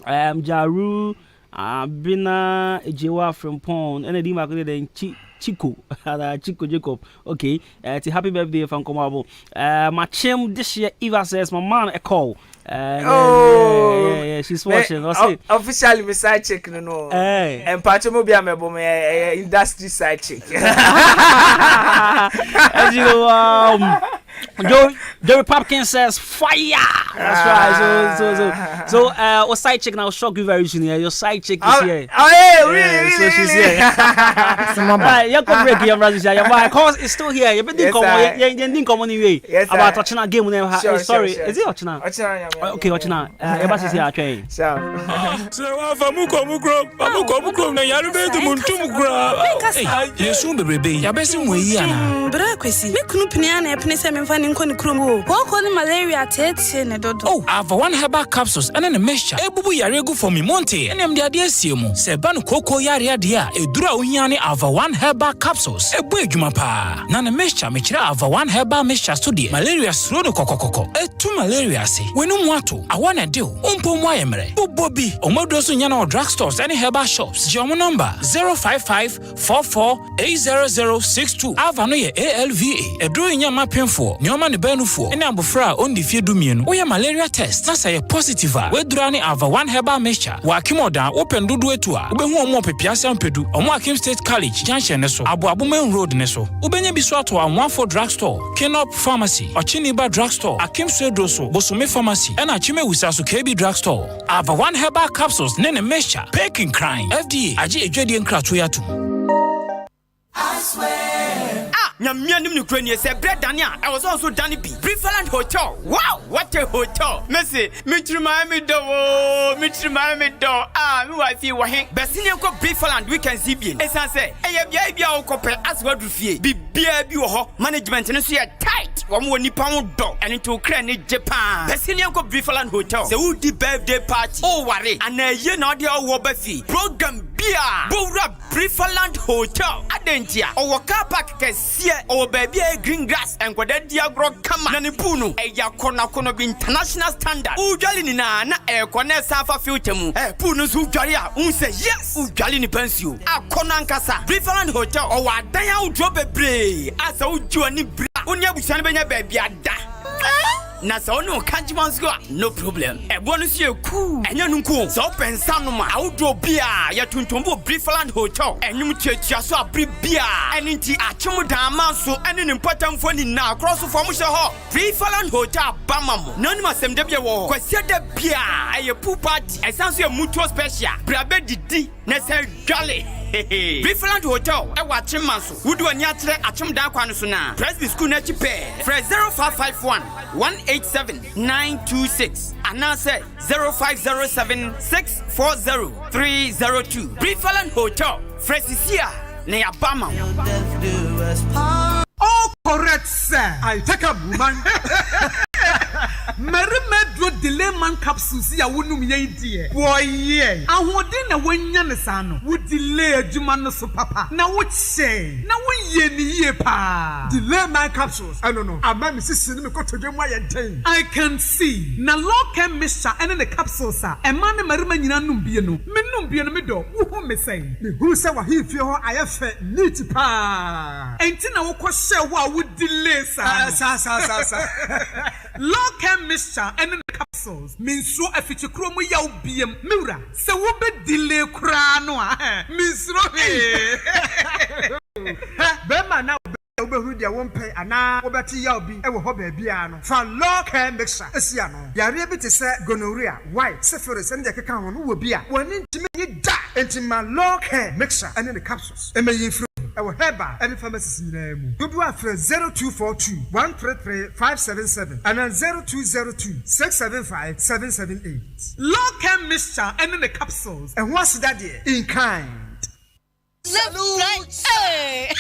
[SPEAKER 6] Jaru, Bina Ejewa from Pond, and Edima then Chico, Chico Jacob. Okay, it's a happy birthday from Komabo. My chim this year, Eva says, my man a call. Yeah, she's watching.
[SPEAKER 7] Officially, my side chick, no. And Patrimobia, my industry side chick.
[SPEAKER 6] As you Joey Popkins says fire. That's right. So what side chick now shock you very soon here. Your side chick is here.
[SPEAKER 7] Oh yeah, really.
[SPEAKER 6] So she's here. Right, you can break your brother. Your cause is still here. You been didn't come anyway. About touching a game with sorry. Is it watching now? Okay, watching now. Your boss is here, okay.
[SPEAKER 7] So
[SPEAKER 9] Famuko na yaru be to muntum kura. Yesu bebrebe. Ya besim we yi ana.
[SPEAKER 10] Bra kwesi. Me kunu pnia na epne se memfa ni nkoni kromo. Ko ni malaria tete ne dodo.
[SPEAKER 9] Oh, Ava One Herbal Capsules and a mixture. Ebubu yare gu for me monte. Enem de ade asiemu. Se ba no koko yare ade a edura ohia ne Ava One Herbal Capsules. Ebu edwuma pa. Na mixture me kira Ava One Herbal mixture so de. Malaria sro no kokokoko. Etu malaria se. Wenu mu ato. Awana de o. Umpo mu ayemre. Bobi. Omodo so nya na drugstores and herbal shops. Jomo number 05544800062. Ava no ye ALVA. Eduru nya mapemfo. Nyoma ne banufo. Ene abofra on di fie dumien. Oya malaria test. Na say positive a. Wedura ne Ava One Herbal mixture. Wa akimoda open dodo etu a. Obehu omo pepiase ampedu. Omo Akim State College junction ne so. Abo main road ne so. Ubenya biso ato a One4 drugstore. Kenop Pharmacy. Ochiniba drugstore. Akim Swedo so. Bosome Pharmacy. Ena Chime Wisasu KB drugstore. Ava One Herbal Capsules ne mixture. Peking crime. FDA. Aji ejwedi enkrato yatu.
[SPEAKER 3] I swear. Nyamia nim no krani say bread Dania. I was also Danny B. Preferland Hotel. Wow, what a hotel. Messi, mitrima me do. Me wife wa hen. Besini ko Preferland weekend CB. Esan say, bia o kope aswa dufie. Bibia bi wo ho. Management no so tight. Wo mo nipa wo do. Eni to kra ne Japan. Besini ko Preferland Hotel. Say who di birthday party. Oh worry. Ana ye na de wo ba fi. Program bia. Bowra Preferland Hotel. Adentia. O car park kesi or baby green grass and kwa dia gro kama na nipunu eya kono bi international standard ujali ni na kone safa filter mu punu su ujali a unse yes ujali ni pensio akona nkasa Preferland Hotel o wa dan ya udro bebre asa uju ani bra unya busan benya baby ada na so no kanjimansko no problem ebonu sie ku enya nunku so pensa no ma awdo bia ya tuntumbo Preferland Hotel enyum tietia so abri bia eninti achemu dan manso ene ne mpatamfo ni na cross form hye ho Preferland Hotel bamamo nani masem de bia wo kwase de bia eye pool party esanso e mutual special brabe didi na se dwale Preferland Hotel e wa chimanso wudu ani akyere achem dan kwa no so na Presby school na chipe 0551 187-926 and now say 0507-640-302. Preferland Hotel, Fresisia, Neabama.
[SPEAKER 11] Oh, correct, sir. I take a woman. Merimedro delay man capsules ya wonum ye die. Boy ye. Ahode na wanya ne sa no. Wo delay adwuma no so papa. Na wo che. Na wo ye ni ye pa.
[SPEAKER 12] Delay man capsules. I don't know. Ama me sisi me ko todwe mo ye den.
[SPEAKER 11] I can see. Na local mixture ene the capsules a. E man ne marima nyina num bie no. Me num bie no me do. Wo hu me say.
[SPEAKER 12] Me hu say wa hifie ho ayefe neat pa.
[SPEAKER 11] Enti na wo ko hye wo a wo delay sa.
[SPEAKER 12] Sa.
[SPEAKER 11] Local mixture and the capsules means so afichi kromo yaw biem miura se wo be delay kra no a means ro
[SPEAKER 12] be man na obehu dia won pay ana obeti yaw bi e wo ho ba bia no fa local mixture esia no yare bi te se gonorrhea white syphilis and the keka ho no wo bia woni ntime yi da entima local mixture and the capsules e meyi fru Our Heba, any pharmacy name. Good after 0242 133 577 and then 0202 675 778.
[SPEAKER 11] Local mixture and in the capsules.
[SPEAKER 12] And what's that year? In kind.
[SPEAKER 13] Salute. Hey.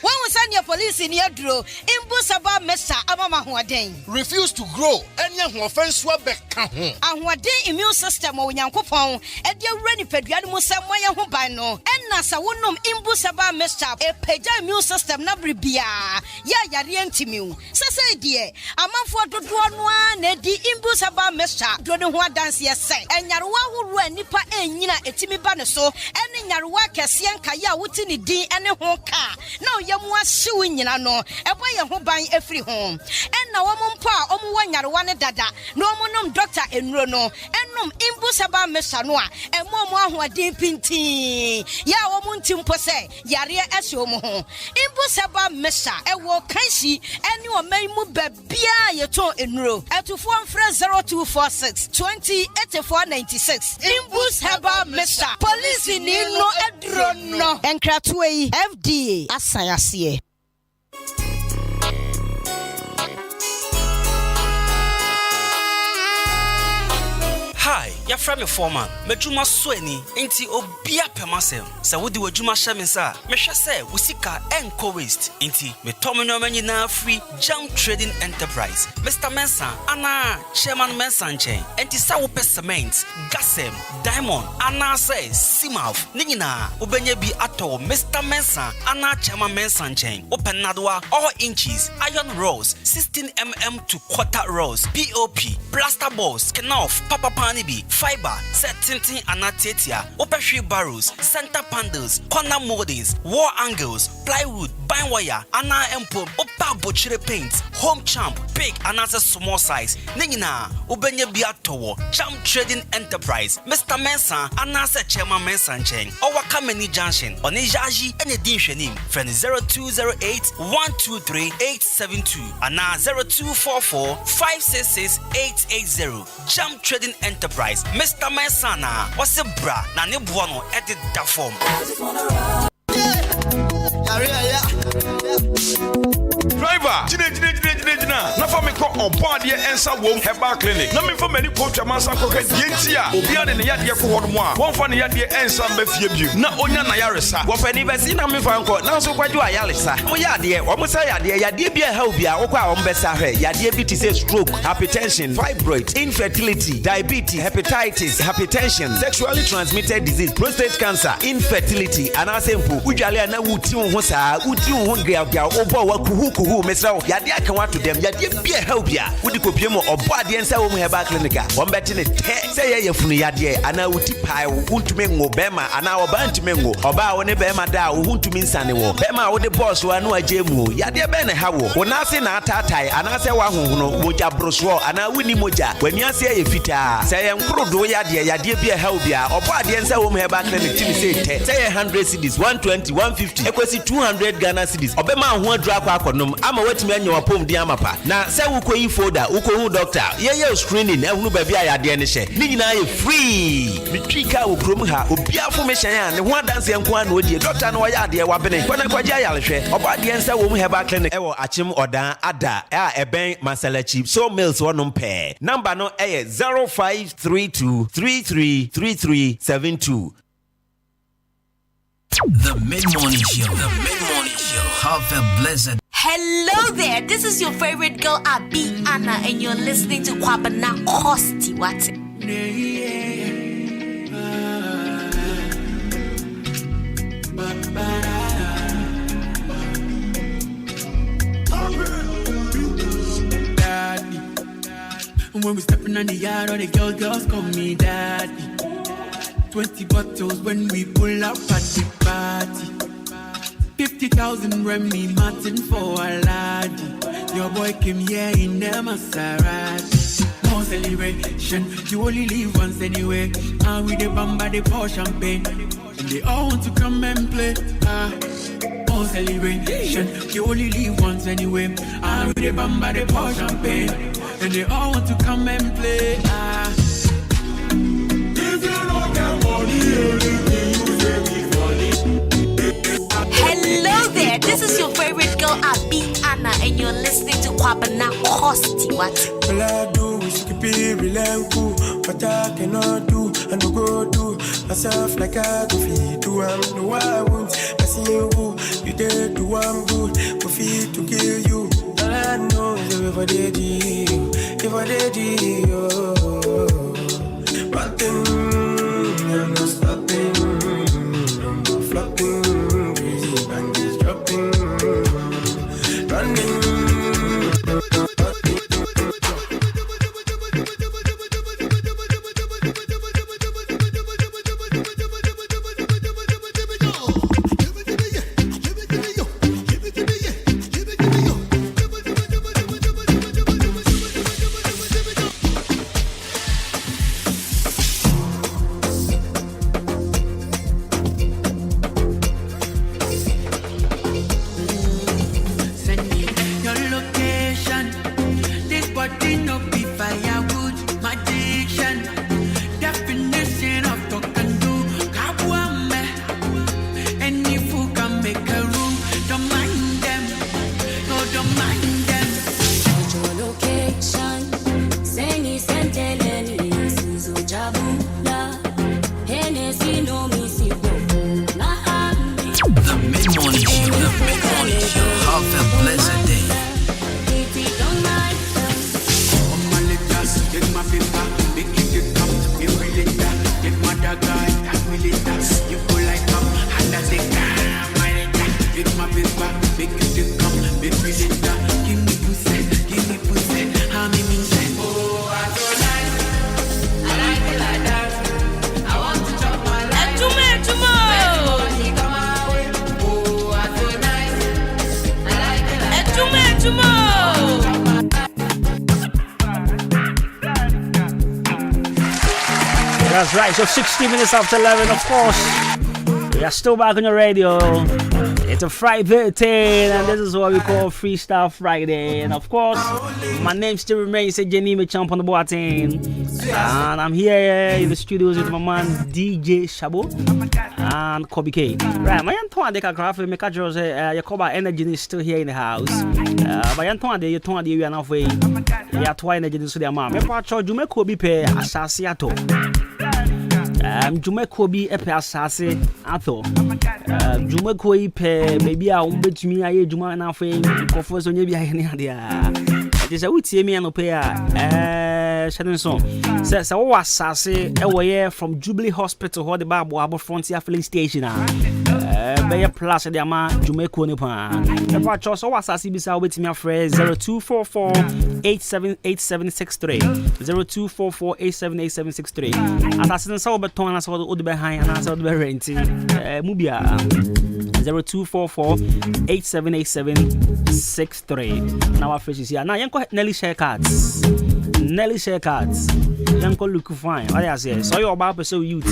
[SPEAKER 13] When we send your police in your draw, Imbusaba Mesa Abama Huaden.
[SPEAKER 14] Refuse to grow. Any offense will be count.
[SPEAKER 13] And what day immune system or Yankopon, and your ready pediatric Samoya Hubano, and Nasa Wunum Imbusaba Mesa, a peja immune system Nabribia. Ya Rientimu. Sasa dear, a month for the one, Nedi Imbusaba Mesa, Dronua dance yes, and Yarwa who ran Nipa and Nina Etimi Banaso. Any Yarwa Cassian Kaya Wutini D and a home car. Now Yamwa suing in no, a boy who buying every home. And now one pa, one Yarwana Dada, no monum doctor in Rono, and num Imbusaba Mesanoa, and Momo who are deep in tea. Ya womuntim pose, Yaria Esomo. Imbusaba Mesa, a walk Kansi, and you are may move Bia Yato in row. At to 0246 20 8496. Imbusaba Mesa, police. No edrono and Kratway FDA Asayasiye.
[SPEAKER 15] Hi, your friend foreman. Mejuma Sweni, inti obia pemasem. Sa wudi wajuma shamisa. Mesha se usika enko waste. Inti me tomenyo meni na free jam trading enterprise. Mr. Mensa, ana chairman Mensa chain. Inti sa wupe cement, gasem, diamond, ana se simaf. Ningina ubenye bi ato Mr. Mensa, ana chairman Mensa chain. Open nadwa all inches, iron rolls, 16mm to quarter rolls, POP, plaster balls, skin off, papa pan. Fiber, set tinting anatetia, open barrels, center panels, corner moldings, wall angles, plywood, bind wire, ana empo, opa butchery paint, home champ, big and as a small size. Ningina, ubenye biatowo, jam trading enterprise, Mr. Mensa, anasa chairman Mensa chain, or Wakameni Junction, on Ejaji and a Dinshanim, friend 0208 123 872, and 0244 566 880, jam trading enterprise. Mr. Mensana, what's a bra? Na ne buono edit da form.
[SPEAKER 16] Driver, Jina. Na for me call on body ensa wom Herbal Clinic. Na me for many coach amansa koke dientia. Obia ne yade ko hono mo a. Won fa ne yade ensa mafie biu. Na onya na yaresa. Wo fa ni besi na me fa nko. Na so kwadwo ayaresa. Mo yade, wo mo say yade bia ha obia. Wo kwa wo mbesa hwe. Yade bi ti say stroke, hypertension, fibroid, infertility, diabetes, hepatitis, hypertension, sexually transmitted disease, prostate cancer, infertility, and asempo. Ujale na wuti ho saa, wuti ho gria obo wa kuhu mesra yade aka wa to dem yade bia help ya wudi kopie mo obo ade ensa wo mu Herbal Clinic a wo mbeti ne te say ye yefunu yade ana wuti pai wuntumi ngo bema ana oba ntumi ngo oba wo ne bema da wo wuntumi nsane wo bema wo de boss wa no aje mu yade be ne ha wo na ase na atatai ana se wa honhono moja broswo ana wuni moja wani ase ye fita say ye nkrodo yade bia help ya obo ade ensa wo mu Herbal Clinic timi say te say ye 100 cedis 120 150 ekwesi 200 Ghana cedis obema ho adura kwa akonom ama watimi anya wapom di amapa na se wukoyi folder wukohu doctor ye screening ehunu ba bia yade ne hye ni nyina ye free mitwika wo krom ha obia formation ya ne ho adanse enko an odie doctor no yade wa bene kwana kwaja yalehwe obade ensa wo mu Herbal Clinic ewo achim odan ada a eben masalachi so mills wonom pe number no 0532333372.
[SPEAKER 2] The Mid-Morning Show. Have a blessed
[SPEAKER 5] Hello there, this is your favorite girl, Abi Anna, and you're listening to Kwabena Kosti. What?
[SPEAKER 17] Daddy. When we stepping on the yard, all the girls call me daddy. 20 bottles when we pull up at the party. 50,000 Remy Martin for a laddie. Your boy came here in the Maserati. No celebration, you only live once anyway. And with the bamba, they pour champagne. And they all want to come and play. No celebration, you only live once anyway. And with the bamba, they pour champagne. And they all want to come and play. If you don't get money, anything you say me funny.
[SPEAKER 5] Hello there, this is your favorite girl, Abi Anna, and you're listening to Kwabena Kosti. What?
[SPEAKER 18] All I do is keep it real and cool. What I cannot do, I no go do myself like I go feed do. No, I won't. I see you, you did do I'm good. For feed to kill you. All I know is if I did you, but then I'm not stopping. I'm not flopping. Crazy bang is dropping. Running.
[SPEAKER 6] That's right, so 60 minutes after 11, of course. We are still back on your radio. It's a Friday 10, and this is what we call Freestyle Friday. And of course, my name still remains Jenny Champ on the boating. And I'm here in the studios with my man DJ Shabo and Kobe K. Right, my Antoine de Cagrafe, make a Jose, Yakoba Energy is still here in the house. My Antoine de Yaton de Yanaway, Yatwa Energy is their mom. My part of Jume Kobe Pay, Assasiato. Jumeko bi epe asase ato Jumeko ipe maybe a umbetumi aye juma na fe nkofo so nya bi aye ne ade a je se wutie mi anope a Shadinson se wo asase e wo ye from Jubilee Hospital ho de ba abo frontier filling station be plus de ama Jumeko ne pa e pa cho so asase bi sa wetimi afre 0244878763 0244878763 asase so beton na so do be han na so do be rent mubia 0244878763 now our fresh is here now yanko Nelly share cards yanko look fine what I say so you about person youth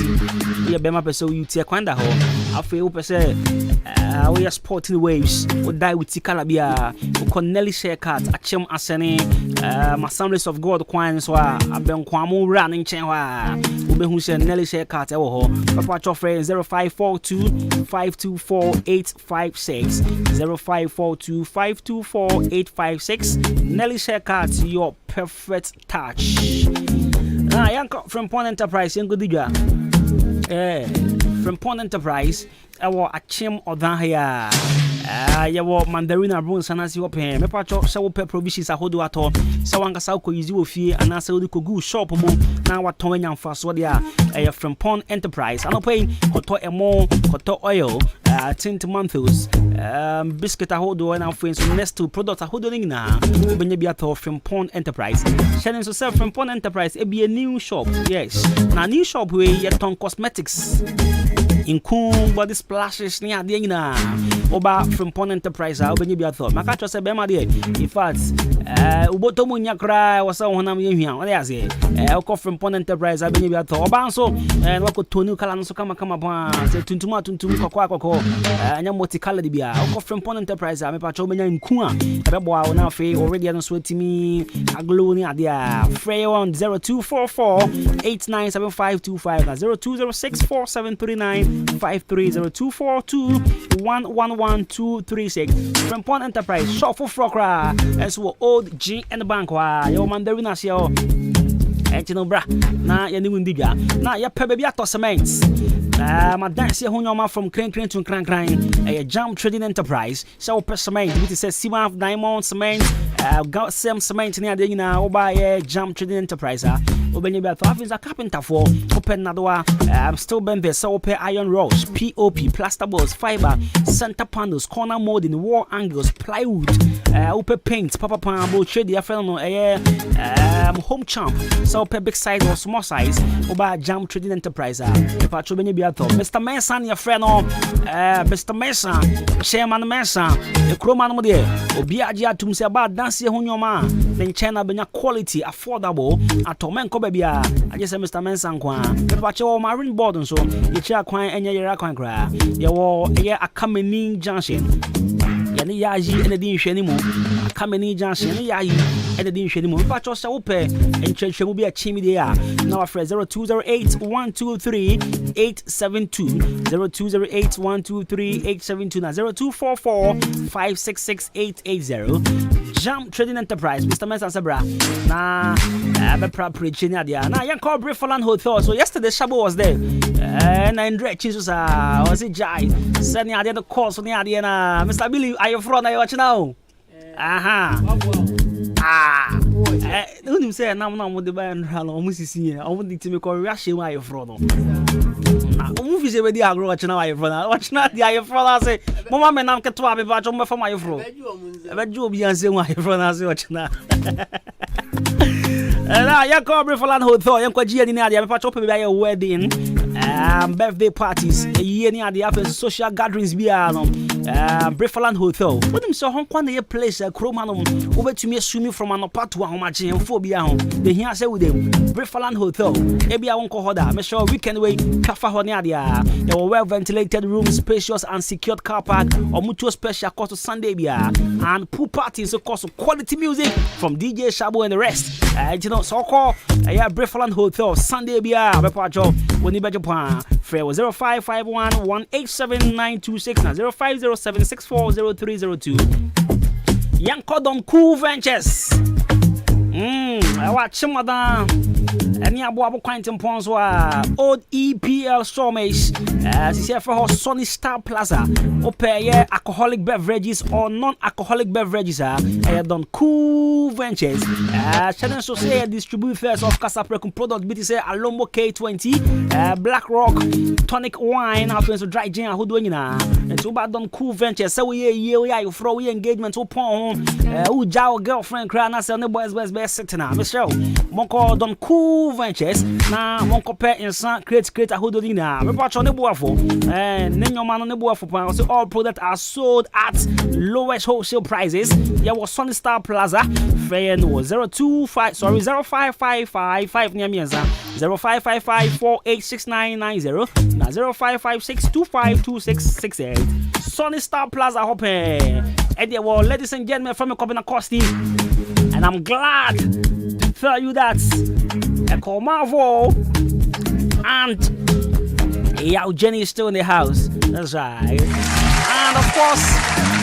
[SPEAKER 6] you be my person youth e kwanda ho afi o person we are sporting waves we die with Tikalabia we Nelly share cards achem asene Assemblies of God kwan so aben kwamo ra ne nchen ho a we be hu share Nelly share cards e wo ho papa cho friend 0542524856 0542524856 Nelly share cards your perfect touch. Yanko from Pond Enterprise yanko digwa from Pond Enterprise awo achim odan hia Yawo mandarina brons and as you open, me pacho so pe provisions a hodo ato. So wanga sa ko yizi ofie and as we go shop mo na waton yan fa so dia from Pond Enterprise. And pay koto emo, koto oil, tint manthos, biscuit a hodo and our friends next to products a hodo na benye bi ato from Pond Enterprise. Shannon so from Pond Enterprise it be a new shop. Yes. Now new shop we yeton cosmetics. In cool body splashes near the Oba from Pond Enterprise, I'll be your thought. My catcher said, Bema, dear. In fact, Ubotomunya cry was so when I'm here. What I say, I'll call from Pond Enterprise, I'll be your thought. Banso, and what could Tonu Calanso come upon, say Tuntuma Tuntum, and your multicolored beer. I'll call from Pond Enterprise, I'm a patrolman in Kuna. Rebo now free already on sweat to me. A gloomy idea. Frey on 0244 897525 0206 4739 530242 111236 from Pond Enterprise shop for Frokra as well old G and the bank yo mandarina yo etino bra na ya ni wundiga na ya pe baby ato cement my dance here hunyoma from Crane to Cran a Jam Trading Enterprise so per cement which says Sima Diamond Cement got some cement near the oba Jam Trading Enterprise Obenya be to a carpenter for open nadoa still been there so open iron rods POP plasterboards fiber center panels corner molding wall angles plywood open paint papa pan trade the friend home champ so open big size or small size oba Jam Trading Enterprise patrol benya be to Mr. Mason your friend Mr. Mason chairman Mason e kroma no de obi age atum se ba dance ho nyoma then China benya quality affordable atomen baby, I just say Mr. Mensan Kwan. The watch all marine board and so you check Kwan and your Kwan cry. You were a coming junction. Yani Yaji and the Dean Shenimo. A coming junction, Yaji and the Dean Shenimo. Patch us open and church will be a chimney there. Now, friend 0208 123 872 0208 123 872 0244 566 880. Jam Trading Enterprise, Mr. Mensa Sabra. Nah, I'm a proper preaching idea. Now, young called Briefland Hotel. So, yesterday, Shabo was there. And I dread Jesus. Was it Jai? Sending idea the course on the idea. Mr. Billy, are you from? Are you watching now? Don't you say, I'm with the band. Hello, Mrs. I want to make a rush. Why you from? Movies already are watching now. I watch not the eye from. I say, Mama, and I'm going to have a batch on for my fro. I bet you be answering why from us watching now. Now, you call Briefland Hotel. You're going to Nadia. I'm patch up by a wedding, birthday parties, a year near the after social gatherings. Be Briefland Hotel. What them so Hong Kong the place a Chromanum over to me assuming from an apart to how much and phobia. The here say with them Briefland Hotel. Maybe I won't call her. Make sure weekend way Kafa Honadia. There were well ventilated rooms, spacious and secured car park or mutual special cost to Sunday beer and pool parties of course of quality music from DJ Shabo and the rest. You know, so call Briefland Hotel Sunday beer. When you bet your pan, Fair was 0551 187 926 and 0507 640302. Young Codon Cool Ventures. I watch madam. And ya boabo quantum pons old EPL Stormage. She said for her Sunny Star Plaza. Open alcoholic beverages or non-alcoholic beverages. I done Cool Ventures. Shannon so say distributors of Casaprecum product BTC Alombo K20, Black Rock, tonic wine, after so dry gin who doing na. And so bad done Cool Ventures. So we throw engagement upon who jaw girlfriend cry and say no boys best sitting now. Michelle Monko done Cool Ventures. Na Monko pair instant create a who doing na. Me patch on the boafo. And name your man on the boafo. So all products are sold at lowest wholesale prices. Yeah, was Sunny Star Plaza. Fair no 0555 near me 0555 486990 na 0556 252668. Sunny Star Plaza hope. And there were ladies and gentlemen from Kobina Costi. And I'm glad to tell you that Echo Marvel and Jenny is still in the house. That's right. And of course,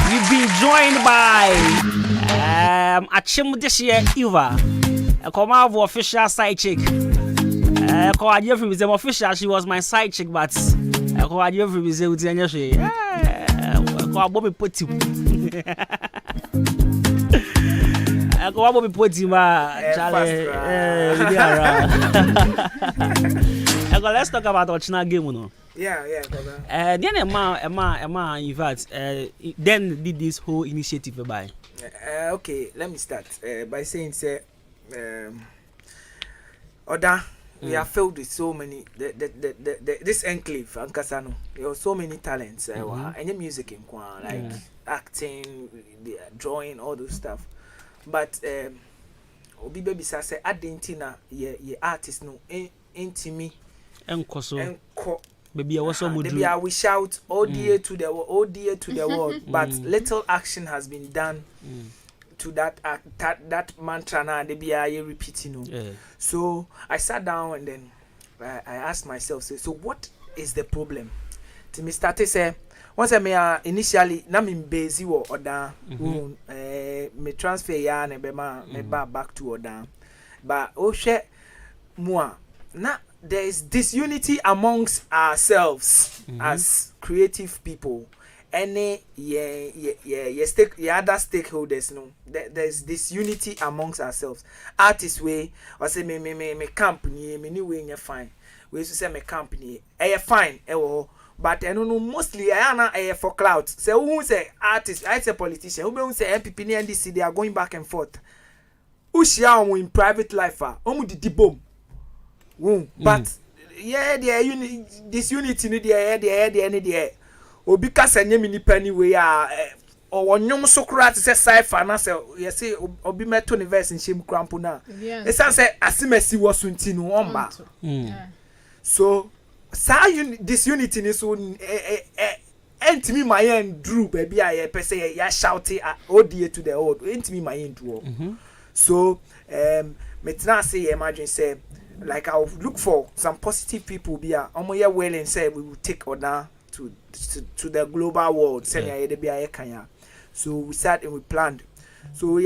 [SPEAKER 6] we've been joined by Achim this year, Eva. Echo Marvel official side chick. Echo Adjefri was official, she was my side chick, but Echo Adjefri was Eko Bobby put him. Eko Bobby put him. Charlie. Eko, let's talk about Ochina game, no.
[SPEAKER 7] Yeah.
[SPEAKER 6] Then Emma, in fact, then did this whole initiative by.
[SPEAKER 7] Okay, let me start by saying, say, Oda, we are filled with so many. This enclave, Ankasano, there are so many talents. Any music in Kwan, like acting, drawing, all those stuff. But Obi Baby say, Adentina, ye artist no, ain't me.
[SPEAKER 6] Enko. Maybe I was so
[SPEAKER 7] maybe I will shout ODA to the world, but little action has been done to that mantra now. Maybe I repeating. So I sat down and then I asked myself, so what is the problem? To me start say once I initially na me busy or Oda, me transfer ya na be back to Oda, but share more na. There is disunity amongst ourselves as creative people. Any other stakeholders, no. There's disunity amongst ourselves. Artists way or say me company me new way fine. We used to say me company fine but I don't know mostly I for clout. So who say artist? I say politician. Who say MPP and NDC? They are going back and forth. Who share in private life? Di bomb. But this unity ni there obi kasa nyem ni pani we or nyom so kra to say cipher na say you say obi meto ni verse nhyem krampo na e say asimasi wosunti no omba so this unity ni so entimi my end drew baby I pese ya shout ODA to the old entimi my end drew so metna say imagine say like I'll look for some positive people be well and say we will take Oda to the global world. So we sat and we planned. So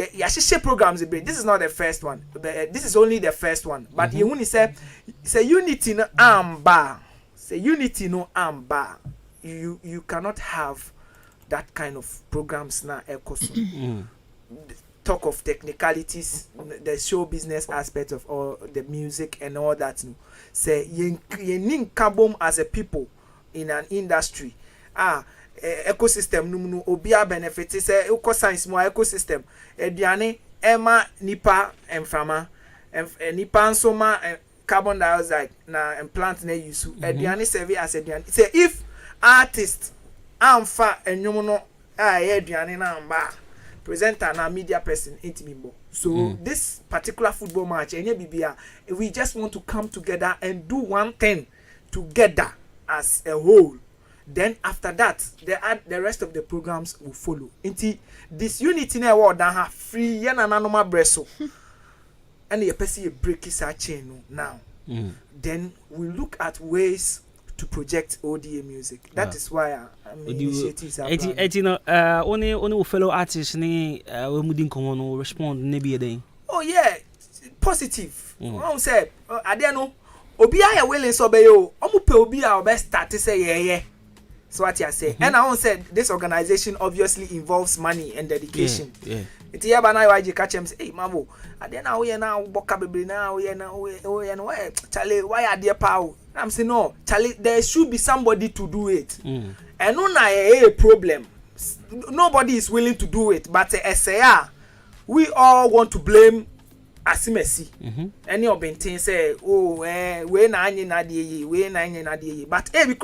[SPEAKER 7] programs. This is not the first one. This is only the first one. But you only say unity no amba. Say unity no amba. You cannot have that kind of programs now. Talk of technicalities, the show business aspect of all the music and all that. Say you need carbon as a people in an industry. Ecosystem no obia benefit say eco science more ecosystem. Ediane ema nipa emfama nipa nsoma carbon dioxide na plant na use. Ediane serve as ediane. Say if artist amfa enyum no ediane na mba presenter and a media person intimimbo. So this particular football match, we just want to come together and do one thing together as a whole. Then after that, the rest of the programs will follow. This unity in the world that have free yananoma breso, and you person break this chain now. Then we look at ways to project ODA music. That is why I'm initiating.
[SPEAKER 6] Only fellow artists ni we mudin komo no respond nebi eden.
[SPEAKER 7] Oh yeah, positive. I say I don't know. Obi aya willing so be yo. Omu pe obi a obe start say yeah. So what you say. And I said this organization obviously involves money and dedication. It's here by now I catch him say, hey mamo, I don't know we now boka baby now we now Charlie, why are there power? I'm saying no, Charlie, there should be somebody to do it. And no a problem. Nobody is willing to do it, but SAR, we all want to blame Asimesi. Any of Bentin say, oh, we na anye na die, we na anye na die. But we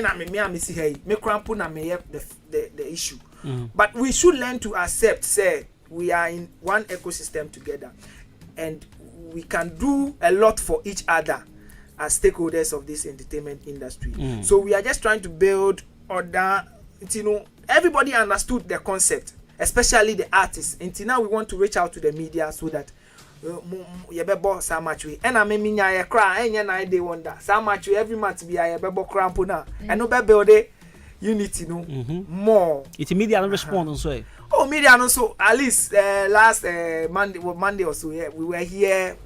[SPEAKER 7] na me see hey, me crampo na me the issue. But we should learn to accept, say, we are in one ecosystem together, and we can do a lot for each other as stakeholders of this entertainment industry. So we are just trying to build order. Everybody understood the concept, especially the artists. Until now, we want to reach out to the media so that yebebo so much we. And I mean, nya cry, and I they wonder so much every month be yebebo crampo na. And no be build unity more.
[SPEAKER 6] It's media don't respond on so.
[SPEAKER 7] Oh, media also at least last Monday or so, yeah, we were here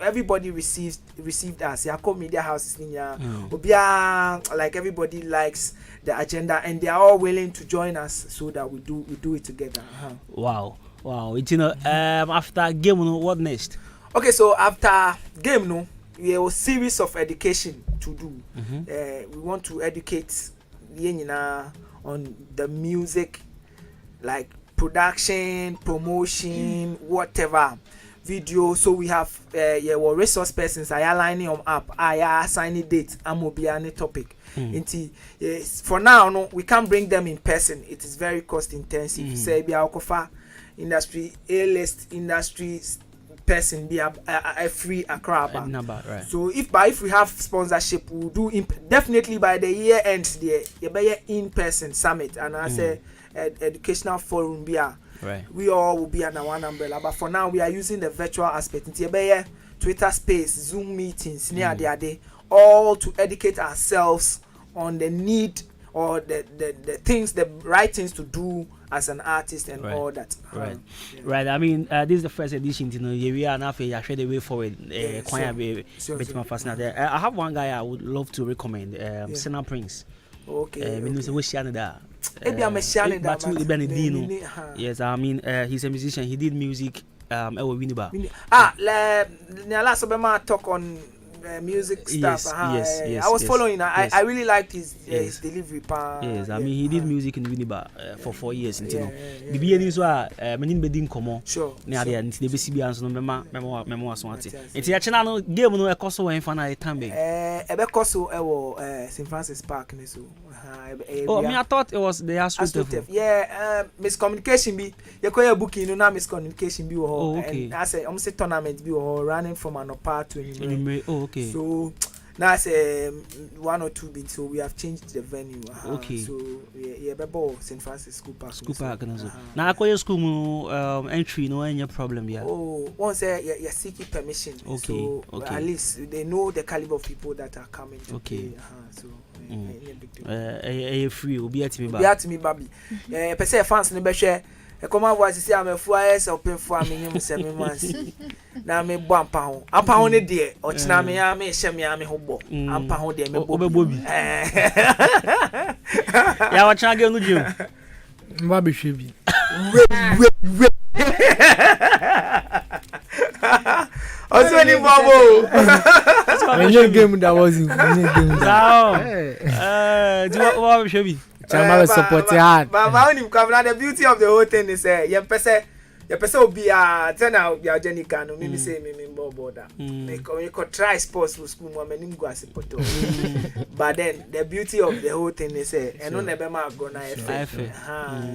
[SPEAKER 7] everybody received us. Yako Media House is Obia, like everybody likes the agenda, and they are all willing to join us so that we do it together.
[SPEAKER 6] Wow. You know, after game, what next?
[SPEAKER 7] Okay, so after game, we have a series of education to do. We want to educate on the music, like production, promotion, whatever. Video, so we have resource persons I lining them up. I assign a date. I'm will be on a topic. For now, no, we can't bring them in person. It is very cost intensive. Say be our industry, A-list industry person be a free Accra.
[SPEAKER 6] Right.
[SPEAKER 7] So if we have sponsorship, we'll do definitely by the year end the in person summit, and I say educational forum be a.
[SPEAKER 6] Right.
[SPEAKER 7] We all will be under one umbrella, but for now we are using the virtual aspect. Twitter space, Zoom meetings, near the day, all to educate ourselves on the need or the things, the right things to do as an artist and all that.
[SPEAKER 6] Right. I mean, this is the first edition. You know, we are now share the way forward. I have one guy I would love to recommend. Senna Prince.
[SPEAKER 7] Okay.
[SPEAKER 6] Yes, I mean, he's a musician. He did music.
[SPEAKER 7] Last talk on music stuff.
[SPEAKER 6] Yes.
[SPEAKER 7] I was following. I really liked his delivery.
[SPEAKER 6] Yes, I mean, he did music in Winneba for 4 years. Sure.
[SPEAKER 7] St. Francis Park.
[SPEAKER 6] Oh, I thought it was the Astro.
[SPEAKER 7] Yeah, miscommunication be. You call your booking, no miscommunication be.
[SPEAKER 6] Okay.
[SPEAKER 7] I say, I'm say tournament be running from an apart to
[SPEAKER 6] anyway. Oh, okay.
[SPEAKER 7] So now I say 1 or 2 bits. So we have changed the venue.
[SPEAKER 6] Okay.
[SPEAKER 7] So bebo St. Francis School Park.
[SPEAKER 6] Now I call your school entry. No any problem here.
[SPEAKER 7] Oh, once you're seeking permission.
[SPEAKER 6] Okay.
[SPEAKER 7] So at least they know the caliber of people that are coming.
[SPEAKER 6] Okay.
[SPEAKER 7] So.
[SPEAKER 6] Free will be at me,
[SPEAKER 7] baby. Per se fans in the share. A common voice is I'm a fire open for me 7 months. Now me £1. I'm pound a dear, or Chinami, I may share me, I'm a hobo. I'm pound a bobby.
[SPEAKER 6] Yeah, what I get on you?
[SPEAKER 8] Bobby should be.
[SPEAKER 7] Also, any bubble.
[SPEAKER 8] Any game that was in
[SPEAKER 6] do what should be?
[SPEAKER 8] Chama support hard.
[SPEAKER 7] But the beauty of the whole thing is your person will be a turn out your Jenny Cano, maybe say me border. You could try sports for school, woman, go as a poto. But then the beauty of the whole thing is and no never gonna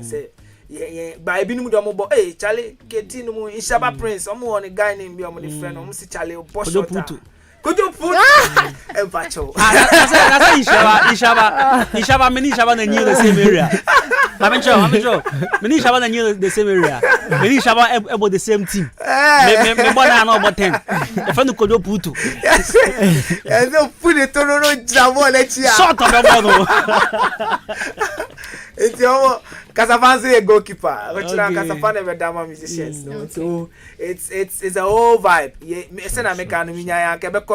[SPEAKER 7] say. Yeah. By being with them, hey, Charlie, get in Ishaba Prince, I'm on a guy named Biomon friend, almost Charlie or Bosch. Could you put a virtual?
[SPEAKER 6] Ishaba, many Shaban and you the same area. I'm sure. Many Shaban and you the same area. Many Shaban about the same team. Maybe about 10. If I could put to.
[SPEAKER 7] Yes, don't put it on Jamo, let's see.
[SPEAKER 6] Sort of
[SPEAKER 7] it's your Casafan's a goalkeeper. Casafan never dama musicians. So it's a whole vibe.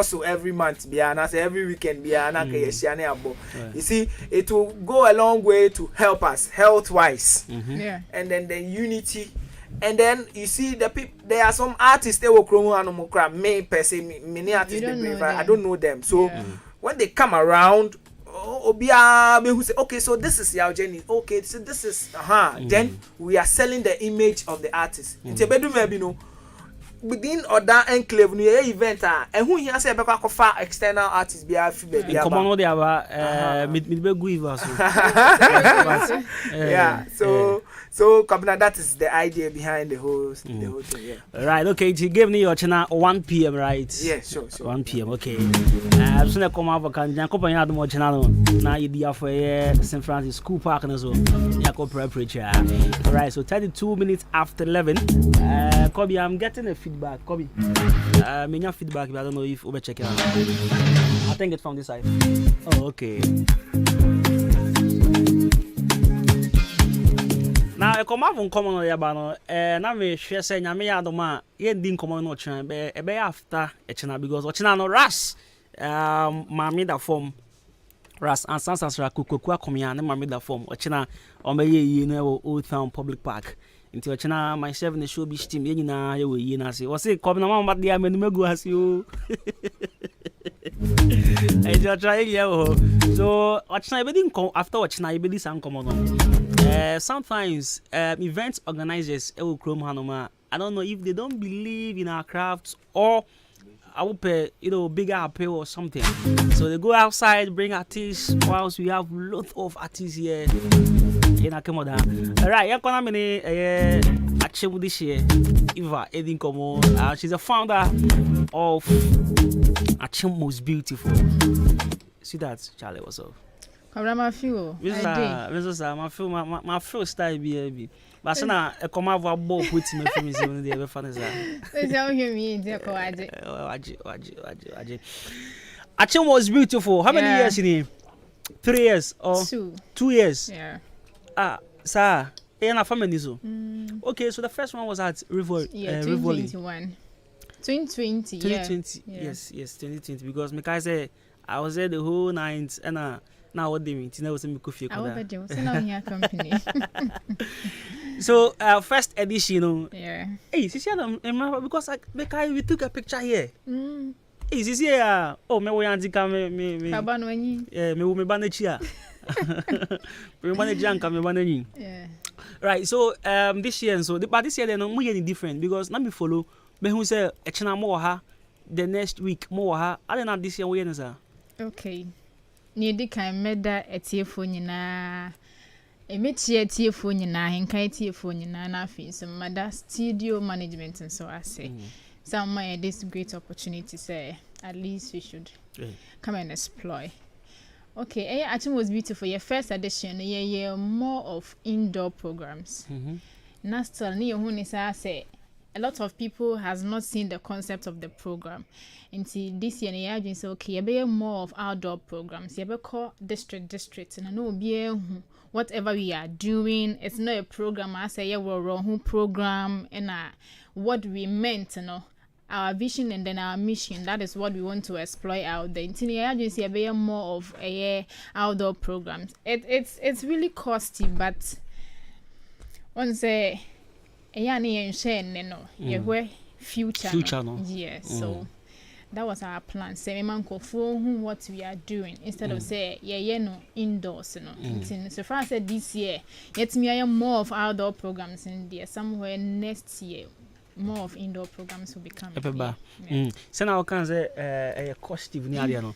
[SPEAKER 7] So every month every weekend you see, it will go a long way to help us health wise. And then the unity. And then you see the people. There are some artists they will cry. Me per se, many artists I don't know them. So when they come around, who say, okay, so this is your journey. Okay, so this is then we are selling the image of the artist. It's a bedroom, maybe no. Within other enclave near event and who here say about external artists be a
[SPEAKER 6] come on, they are
[SPEAKER 7] so Kabna, that is the idea behind the whole thing.
[SPEAKER 6] Right, okay, you gave me your channel 1 p.m. right?
[SPEAKER 7] Yeah, sure.
[SPEAKER 6] 1 p.m. okay. I'm soon come over can company had more channel now you dear for St. Francis School Park and so Yako preparation. Right, so 32 minutes after 11. Kobe, I'm getting a feedback. Kobe, many feedback, but I don't know if Uber check it out. I think it's from this side. Oh, okay. Now I come up on common yabano, and I may share saying Yamayadoma, yet didn't come on no chan, be after a china because watching no ras, mammy that form ras and Sansas Rakukua Comian, and mammy that form, watching on you know, Old Town Public Park. Into a china myself in the show be steam, you know, you know, say, what's it coming on, but the Amenugo has you. I just try, yeah. So, watching I didn't come after watching I believe some common on. Sometimes event organizers will Chrome Hanoma. I don't know if they don't believe in our crafts or I will pay, bigger appeal or something. So they go outside, bring artists, whilst we have lots of artists here in Akemoda. Alright, you're gonna be Achim this year. Eva Edinkomo. She's a founder of Achim Most Beautiful. See that, Charlie, what's up?
[SPEAKER 19] My feel
[SPEAKER 6] style be but now a come have a ball with me from his own the fun is that. Achim was beautiful. How many years in him? 3 years or 2 years?
[SPEAKER 19] Yeah.
[SPEAKER 6] Sir, and a family so. Okay, so the first one was at Rivoli.
[SPEAKER 19] 2021. 2020.
[SPEAKER 6] 2020. Yes, 2020 because Mika said I was there the whole night and now what they mean? Tina was in Mikufi.
[SPEAKER 19] Company.
[SPEAKER 6] So first edition,
[SPEAKER 19] yeah.
[SPEAKER 6] Hey, see, because we took a picture here. Hey, see, oh, me we anti me. Yeah, me banechia. Me banechia and me baneni.
[SPEAKER 19] Yeah.
[SPEAKER 6] Right. So this year, but this year they no more any different because now me follow. Me who say echina more ha the next week more ha. I don't know this year we answer.
[SPEAKER 19] Okay. Need kan meda etiefo nyina emechi etiefo nyina henka etiefo nyina na afi so mada studio management and so I say some my this great opportunity say at least we should come and explore. Okay, Achim was beautiful. Your first edition more of indoor programs. Na still ni hu ni say a lot of people has not seen the concept of the program. Until this year, you have say, okay, be more of outdoor programs. You be call district, and I know be whatever we are doing. It's not a program. I say yeah, we're wrong program, and what we meant, our vision and then our mission. That is what we want to exploit out there. Until you have say be more of outdoor programs. It's really costly, but once say. Future no. Yes, so that was our plan. Say man ko what we are doing instead of say no indoors no. So far I said this year, yet me more of outdoor programs in there. Somewhere next year, more of indoor programs will become.
[SPEAKER 6] So now can say a costume near no.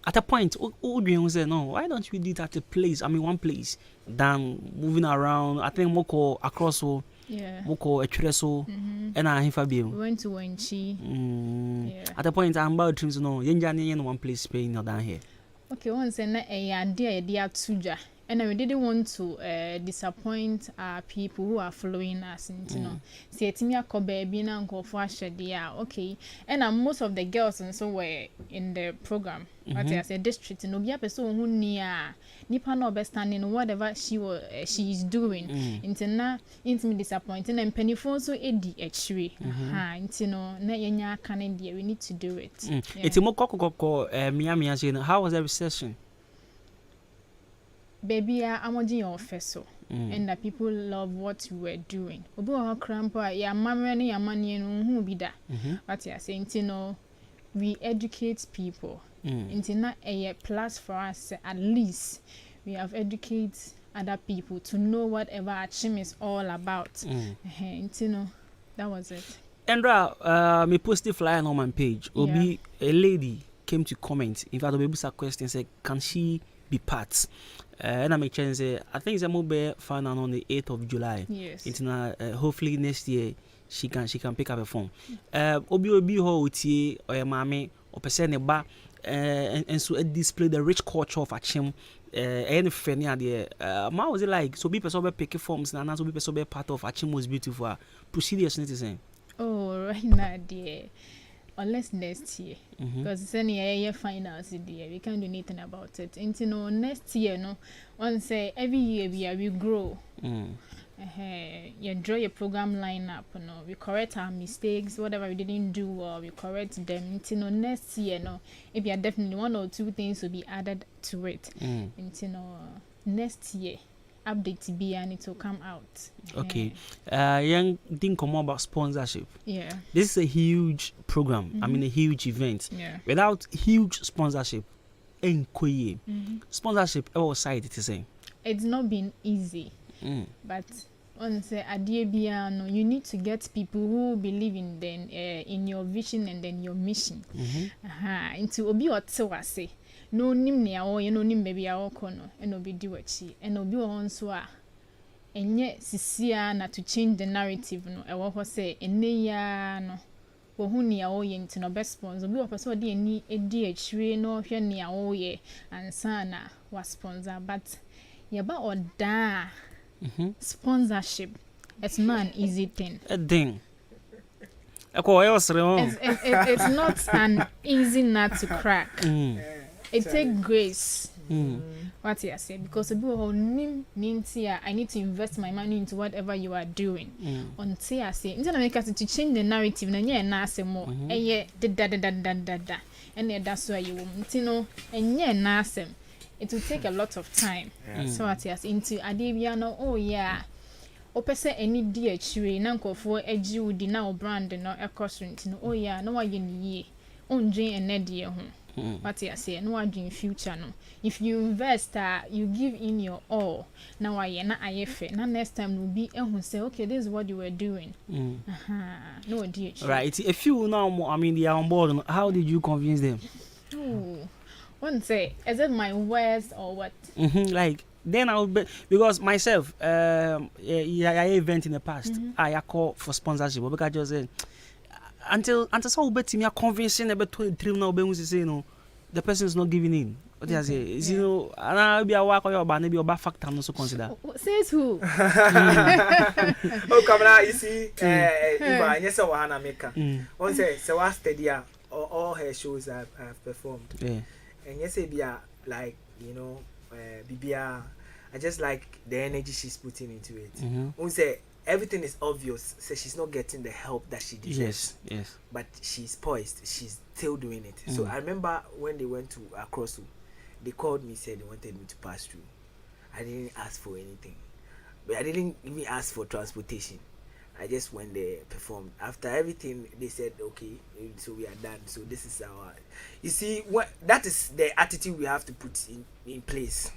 [SPEAKER 6] At a point, who say no? Why don't we do it at a place? I mean, one place than moving around. I think more across all.
[SPEAKER 19] Yeah.
[SPEAKER 6] Moko Etreso and I Fabio.
[SPEAKER 19] We went to Wenchi.
[SPEAKER 6] At the point I'm about to know Yenjani in one place paying down here.
[SPEAKER 19] Okay, once and a dear Tuja. And we didn't want to disappoint our people who are following us. Say Timia Kobe, Bina, and Kofasha, dear. Okay. And most of the girls and so were in the program. But I said district, no be a person who near Nippon or standing whatever she is doing. Into me disappointing and penny phone so Eddie actually. Na Canada, we need to do it.
[SPEAKER 6] It's a more coco Miami as how was every session?
[SPEAKER 19] Baby, I'm on your festival, and that people love what we were doing. Obu ha crampa, ya mama ni ya money who be that. But ya saying, we educate people. Into not a plus for us, at least we have educated other people to know whatever Achim is all about. That was it.
[SPEAKER 6] Andra, me post the flyer on my page. Obi, a lady came to comment. In fact, Obi a question said, can she be part? And I make chance. I think it's a mobile final on the 8th of July.
[SPEAKER 19] Yes.
[SPEAKER 6] It's hopefully next year she can pick up a phone. Obi ho uti or mami or person ba and so display the rich culture of Achim. Any friend there. Ma was it like so be person be pick forms and so be person be part of Achim Most Beautiful procedures need to say.
[SPEAKER 19] Oh right now dear. Unless next year, because it's any year finals year, we can't do anything about it. Next year, no, one say every year we grow. You draw your program lineup, we correct our mistakes, whatever we didn't do, or we correct them. Next year, if you are definitely 1 or 2 things will be added to it. Next year, update be and it will come out.
[SPEAKER 6] Okay. Young didn't come about sponsorship.
[SPEAKER 19] Yeah.
[SPEAKER 6] This is a huge program. I mean, a huge event.
[SPEAKER 19] Yeah.
[SPEAKER 6] Without huge sponsorship, sponsorship outside it is saying.
[SPEAKER 19] It's not been easy. But once you need to get people who believe in your vision and then your mission. Into obi otewase no nim ne awo ye no nim baby awo kono and obi di wachi and obi won so a enye sisia na to change the narrative no e wo ho say enne ya no wo hu ne awo ye ntino best sponsor obi wo person odi ani edi achire no hwe ne awo ye ansa na wa sponsor but yaba oda sponsorship, it's not an easy thing. It's not an easy nut to crack. It takes grace. What you say? Because I need to invest my money into whatever you are doing. Until I say, to change the narrative, more. And that's why you want and it will take a lot of time. So what you say into Adibiano, oh yeah. Opese any DHA, Nanko for a Jew, now brand no a costume. Oh yeah, no one ye. On Jane and Neddy home. What you say, no one in future no. If you invest, you give in your all. Now I na IFA. Now next time will be who say, okay, this is what you were doing. No DHA.
[SPEAKER 6] Right. If you now, I mean, they are on board. How did you convince them?
[SPEAKER 19] One say, is it my words or what?
[SPEAKER 6] Like then I would be, because myself, I event in the past. I call for sponsorship because I just said until so bet me convincing about 23 now be say the person is not giving in. What I say is and I be a work or your maybe your factor no so consider.
[SPEAKER 19] Says who?
[SPEAKER 8] Oh come now you see Iba yes so Hana Meka. One say so I study all her shows I've performed.
[SPEAKER 6] Yeah.
[SPEAKER 8] And yes be like Bibia, I just like the energy she's putting into it. One say everything is obvious, so she's not getting the help that she deserves.
[SPEAKER 6] Yes. But
[SPEAKER 8] she's poised, she's still doing it. So I remember when they went to Akrosu, they called me, said they wanted me to pass through. I didn't ask for anything, but I didn't even ask for transportation. I just went there, performed. After everything, they said, okay, so we are done. So this is our... You see, that is the attitude we have to put in place.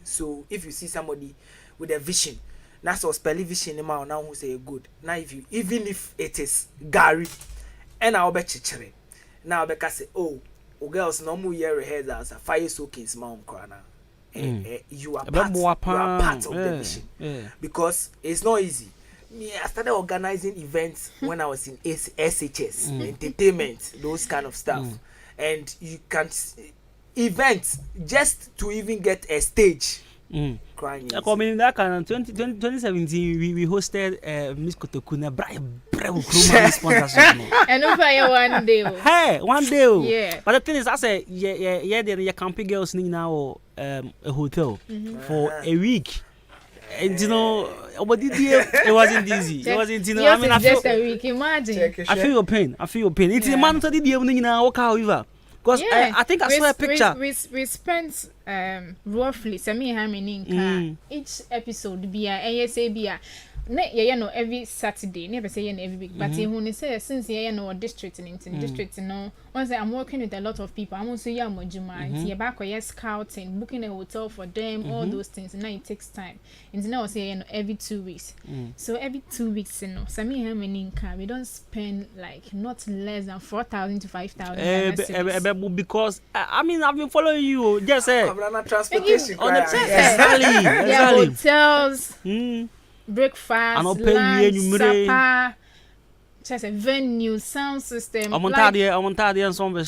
[SPEAKER 8] So if you see somebody with a vision, that's what spelling vision now who say good. Now even if it is Gary, and I'll bet you now I'll bet say, oh girls, no more year rehearsals, fire soaking small corner. You are part of the mission because it's not easy. I started organizing events when I was in SHS, entertainment, those kind of stuff, and you can events just to even get a stage. Crying.
[SPEAKER 6] I mean that kind of 2017 we hosted Miss Kotokuna sponsorship.
[SPEAKER 19] And over one day.
[SPEAKER 6] Hey, one day.
[SPEAKER 19] Yeah.
[SPEAKER 6] But the thing is, I say the camping girls need now a hotel for a week. And but it wasn't easy. It wasn't
[SPEAKER 19] I mean, just a week. Imagine.
[SPEAKER 6] I feel your pain. It's a man to the walk out. Because I think I saw a picture.
[SPEAKER 19] We spent roughly each episode be every Saturday, never say every week. But when say since district in district, once I'm working with a lot of people, I'm also back scouting, booking a hotel for them, all those things. And now it takes time. And now I say every 2 weeks. So every 2 weeks, we don't spend like not less than 4,000 to 5,000.
[SPEAKER 6] Because I mean I've been following you. Just say
[SPEAKER 8] transportation
[SPEAKER 6] on the
[SPEAKER 19] hotels. Breakfast, lunch, supper, just a venue, sound system.
[SPEAKER 6] And some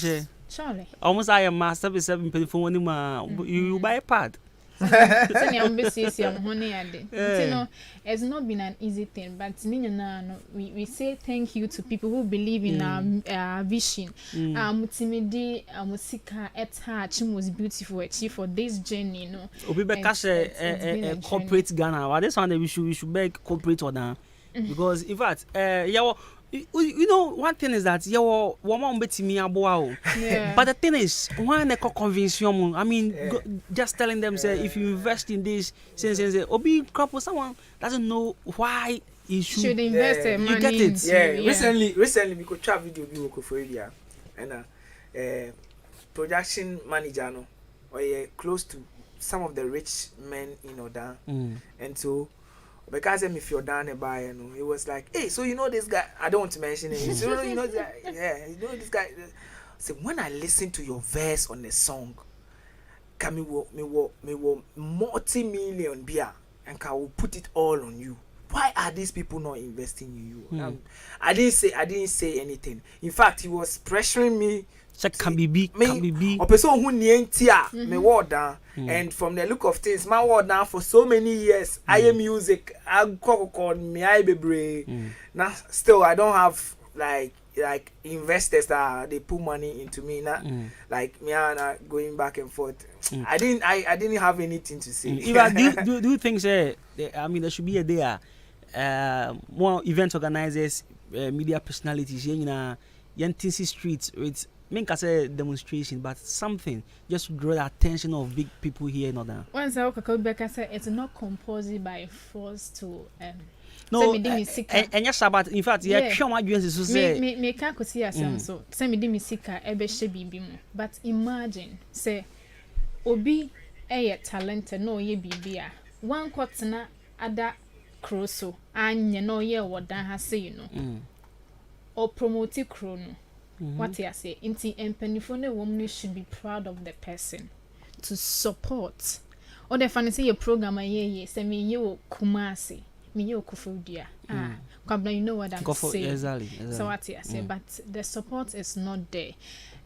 [SPEAKER 19] Charlie.
[SPEAKER 6] almost I am master 7 people for you buy a pad.
[SPEAKER 19] It's not been an easy thing, but we say thank you to people who believe in our vision. Mutimidi, Musika, Etach was beautiful achieve for this journey, you know.
[SPEAKER 6] Corporate Ghana. Well, this one we should beg corporate or down because in fact, you know, one thing is that woman bet me but the thing is, one they convince you. I mean, just telling them say if you invest in this, say obi couple someone doesn't know why you should
[SPEAKER 19] invest money.
[SPEAKER 6] You get it?
[SPEAKER 7] Recently we could try video we work for India and production manager no or close to some of the rich men in Oda and so. Because if you're down a buyer, it was like, hey, so you know this guy? I don't want to mention it. So you know this guy? Yeah, you know this guy. So when I listen to your verse on the song, can me multi-million beer and I will put it all on you. Why are these people not investing in you? I didn't say anything. In fact, he was pressuring me.
[SPEAKER 6] Can be.
[SPEAKER 7] A person who nientia me word down, and from the look of things, my word down for so many years. I am music. I call me I be now still I don't have like investors that they put money into me now. Like me and going back and forth. I didn't have anything to say.
[SPEAKER 6] Do you think I mean there should be a day more event organizers, media personalities, TC streets with make us a demonstration, but something just to draw the attention of big people here in Oda.
[SPEAKER 19] Once I say it's not composed by force to
[SPEAKER 6] no, and yes, but in fact, show my dreams to say
[SPEAKER 19] me can't see yourself so say me dimisica ebe shebi mu. But imagine say obi talented no ye bibia one kwatena ada kroso anye no ye wodan ha say you know or promote krono. What you say? Inti empenifone woman should be proud of the person to support. Or the fancy your program say me you Kumasi, me you Kufudia. Kabla you know what I'm saying.
[SPEAKER 6] Exactly.
[SPEAKER 19] So what you say? But the support is not there,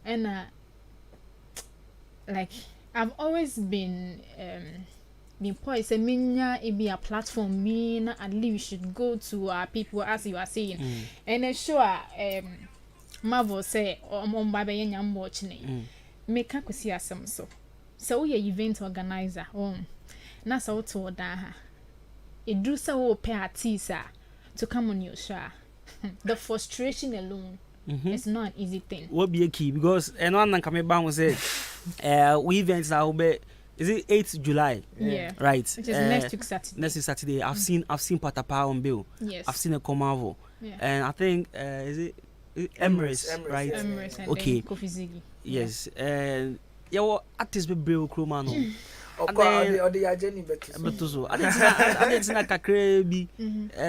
[SPEAKER 19] and like I've always been point say minya it be a platform mean at least we should go to our people as you are saying, and sure Marvel say on baba yenya watching make a kusi asem so we event organizer na so to da ha e do so pay artist to come on your show. The frustration alone is not an easy thing.
[SPEAKER 6] What be a key because and one can come back say we events are be is it 8th July?
[SPEAKER 19] Yeah.
[SPEAKER 6] Right.
[SPEAKER 19] Which is next week Saturday.
[SPEAKER 6] Next week Saturday. I've seen Patapa on bill.
[SPEAKER 19] Yes.
[SPEAKER 6] I've seen a Komavo.
[SPEAKER 19] Yeah.
[SPEAKER 6] And I think is it Emirates, right?
[SPEAKER 19] Emirates and
[SPEAKER 6] okay.
[SPEAKER 19] Kofi Zigi.
[SPEAKER 6] Yes. And artists be brave Kromano.
[SPEAKER 7] Or the agenda
[SPEAKER 6] better so. I didn't see kakre bi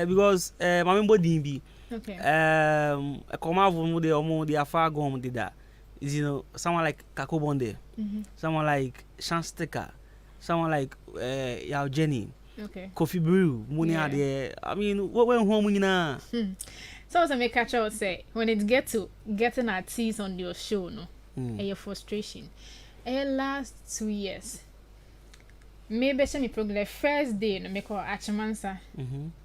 [SPEAKER 6] because my member DB.
[SPEAKER 19] Okay.
[SPEAKER 6] A Komavo mo de omo de afa gom de that. Is someone like Kakobonde, someone like Shansticker, someone like Yao Jenny, Coffee Brew, Money there. I mean, what went home now?
[SPEAKER 19] So some catch out say when it get to getting artists on your show, no, your frustration. Last 2 years, maybe some program the first day no make call Achimansa,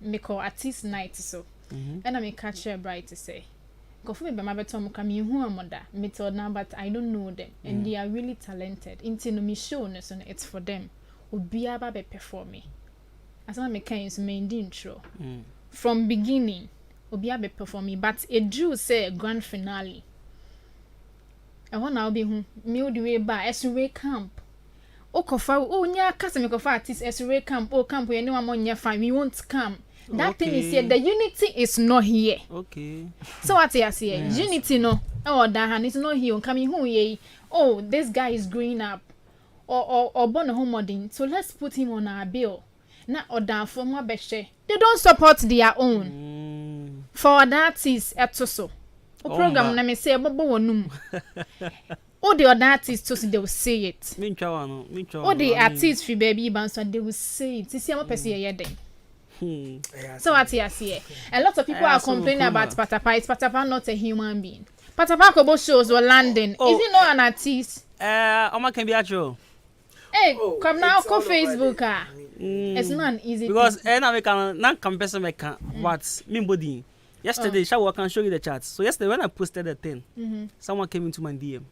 [SPEAKER 19] make call artist night so, and I make catch a bright to say. Kofi be mabetom kami hu amoda method now but I don't know them and they are really talented into no me show no so it's for them obi aba be perform me as I make use main intro from beginning obi aba perform me but a drew say grand finale I want now be hu me odi we ba esure camp okofa nya kasa me kofa artist esure camp camp we anyone mon nya fine we won't come. That thing is here. The unity is not here.
[SPEAKER 6] Okay.
[SPEAKER 19] So what you say? Yes. Unity no. Oh, that it's not here. Coming who ye? Oh, this guy is growing up, or born a homodin. So let's put him on our bill. Not or down for more beshe. They don't support their own. For that is etoso. O program na me say bobo wonum. Oh, the artists so they will say it. Oh, the artists free baby band so they will say it. See, I'm a person here then. So what you see? A lot of people are complaining about Patapa. Is Patapa not a human being? Patapa Kobo shows were landing. Is he not an artist?
[SPEAKER 6] Oma can be actual.
[SPEAKER 19] Hey, come now, go Facebook. It's not an easy
[SPEAKER 6] because I can not compare me can but me body. Yesterday, I can show you the charts. So yesterday when I posted the thing, someone came into my DM.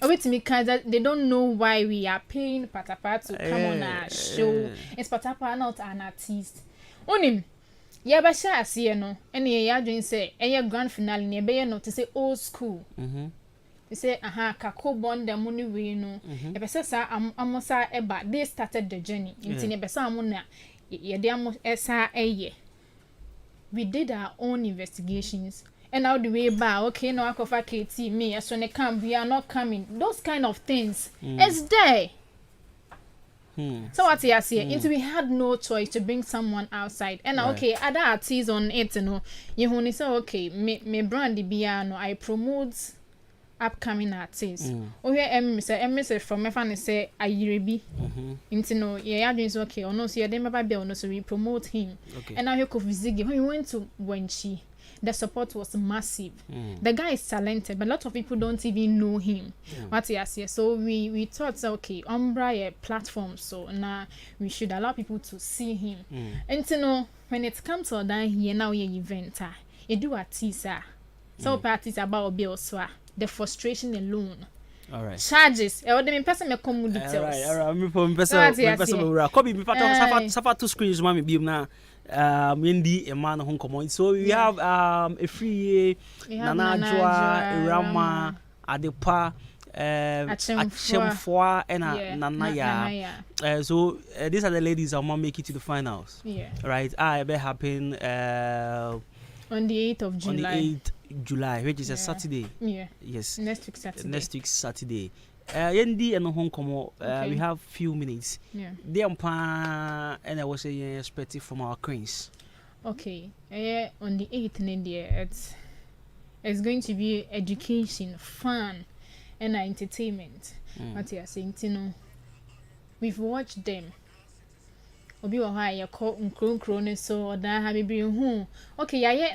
[SPEAKER 19] Oh, wait, because they don't know why we are paying Patapa to come on our show. It's Patapa not an artist. Onim, yeah, but I see you know. Any ya doing say, and your grand finale near Bay no to say old school. They say, kako bond the money we know. A person, almost about they started the journey. In a person, ye demo esa a year. We did our own investigations. And now the way back, okay, no, I cover KT, me, as when they come, we are not coming. Those kind of things. It's there. So what you say? Into we had no choice to bring someone outside. And okay, other artists on it, you know, you only say, okay, me brand the piano, I promote upcoming artists. Oh yeah, say from my fan say Ayiribi. Into no, yeah, I doing okay. Or no, so yeah, then my baby, no, so we promote him. And now he could visit when we went to Wenchi. The support was massive. The guy is talented, but a lot of people don't even know him. What he has here. So we thought, okay, Umbra a platform, so now we should allow people to see him. And you know, when it comes to that here now your event, you do a teaser. So parties about bill so the frustration alone.
[SPEAKER 6] All right.
[SPEAKER 19] Charges. Or the person may come with details.
[SPEAKER 6] All right. Me person. Copy me part suffer 2 screens one me be na. Yendi a man home common. So we have a free Nana Joa, Rama, Adepa, Achemfoa, and Nanaya. So these are the ladies that will make it to the finals. Right. I bet happen
[SPEAKER 19] on the 8th of July.
[SPEAKER 6] On the 8th July, which is a Saturday.
[SPEAKER 19] Yes. Next week Saturday.
[SPEAKER 6] Yendi and home common. We have few minutes. The umpire and I was saying expected from our queens.
[SPEAKER 19] Okay. On the 8th in India, it's going to be education, fun, and entertainment. What you are saying, you know, we've watched them. Obi wa ha ya ko nkron so oda ha bibiri hu. Okay, ya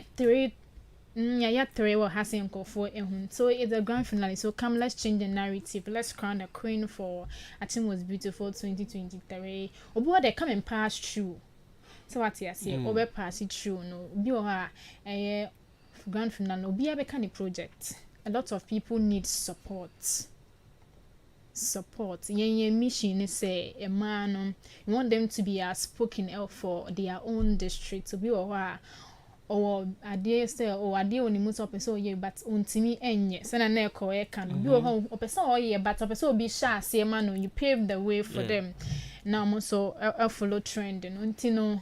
[SPEAKER 19] 3 were Hassan for so it's a grand finale. So come, let's change the narrative. Let's crown a queen for I think was beautiful 2023. Obo they come and pass through. So what you say? Obo pass it through. No, obi oha grand finale. Obi abe kind of project. A lot of people need support. Your mission is say a man. You want them to be spoken out for their own district. To be or adie say or adie oni muso person oye but ontimi enye se na na ko e kan bi o ho person oye but person obi sha se ma no you pave the way for them now so follow trend no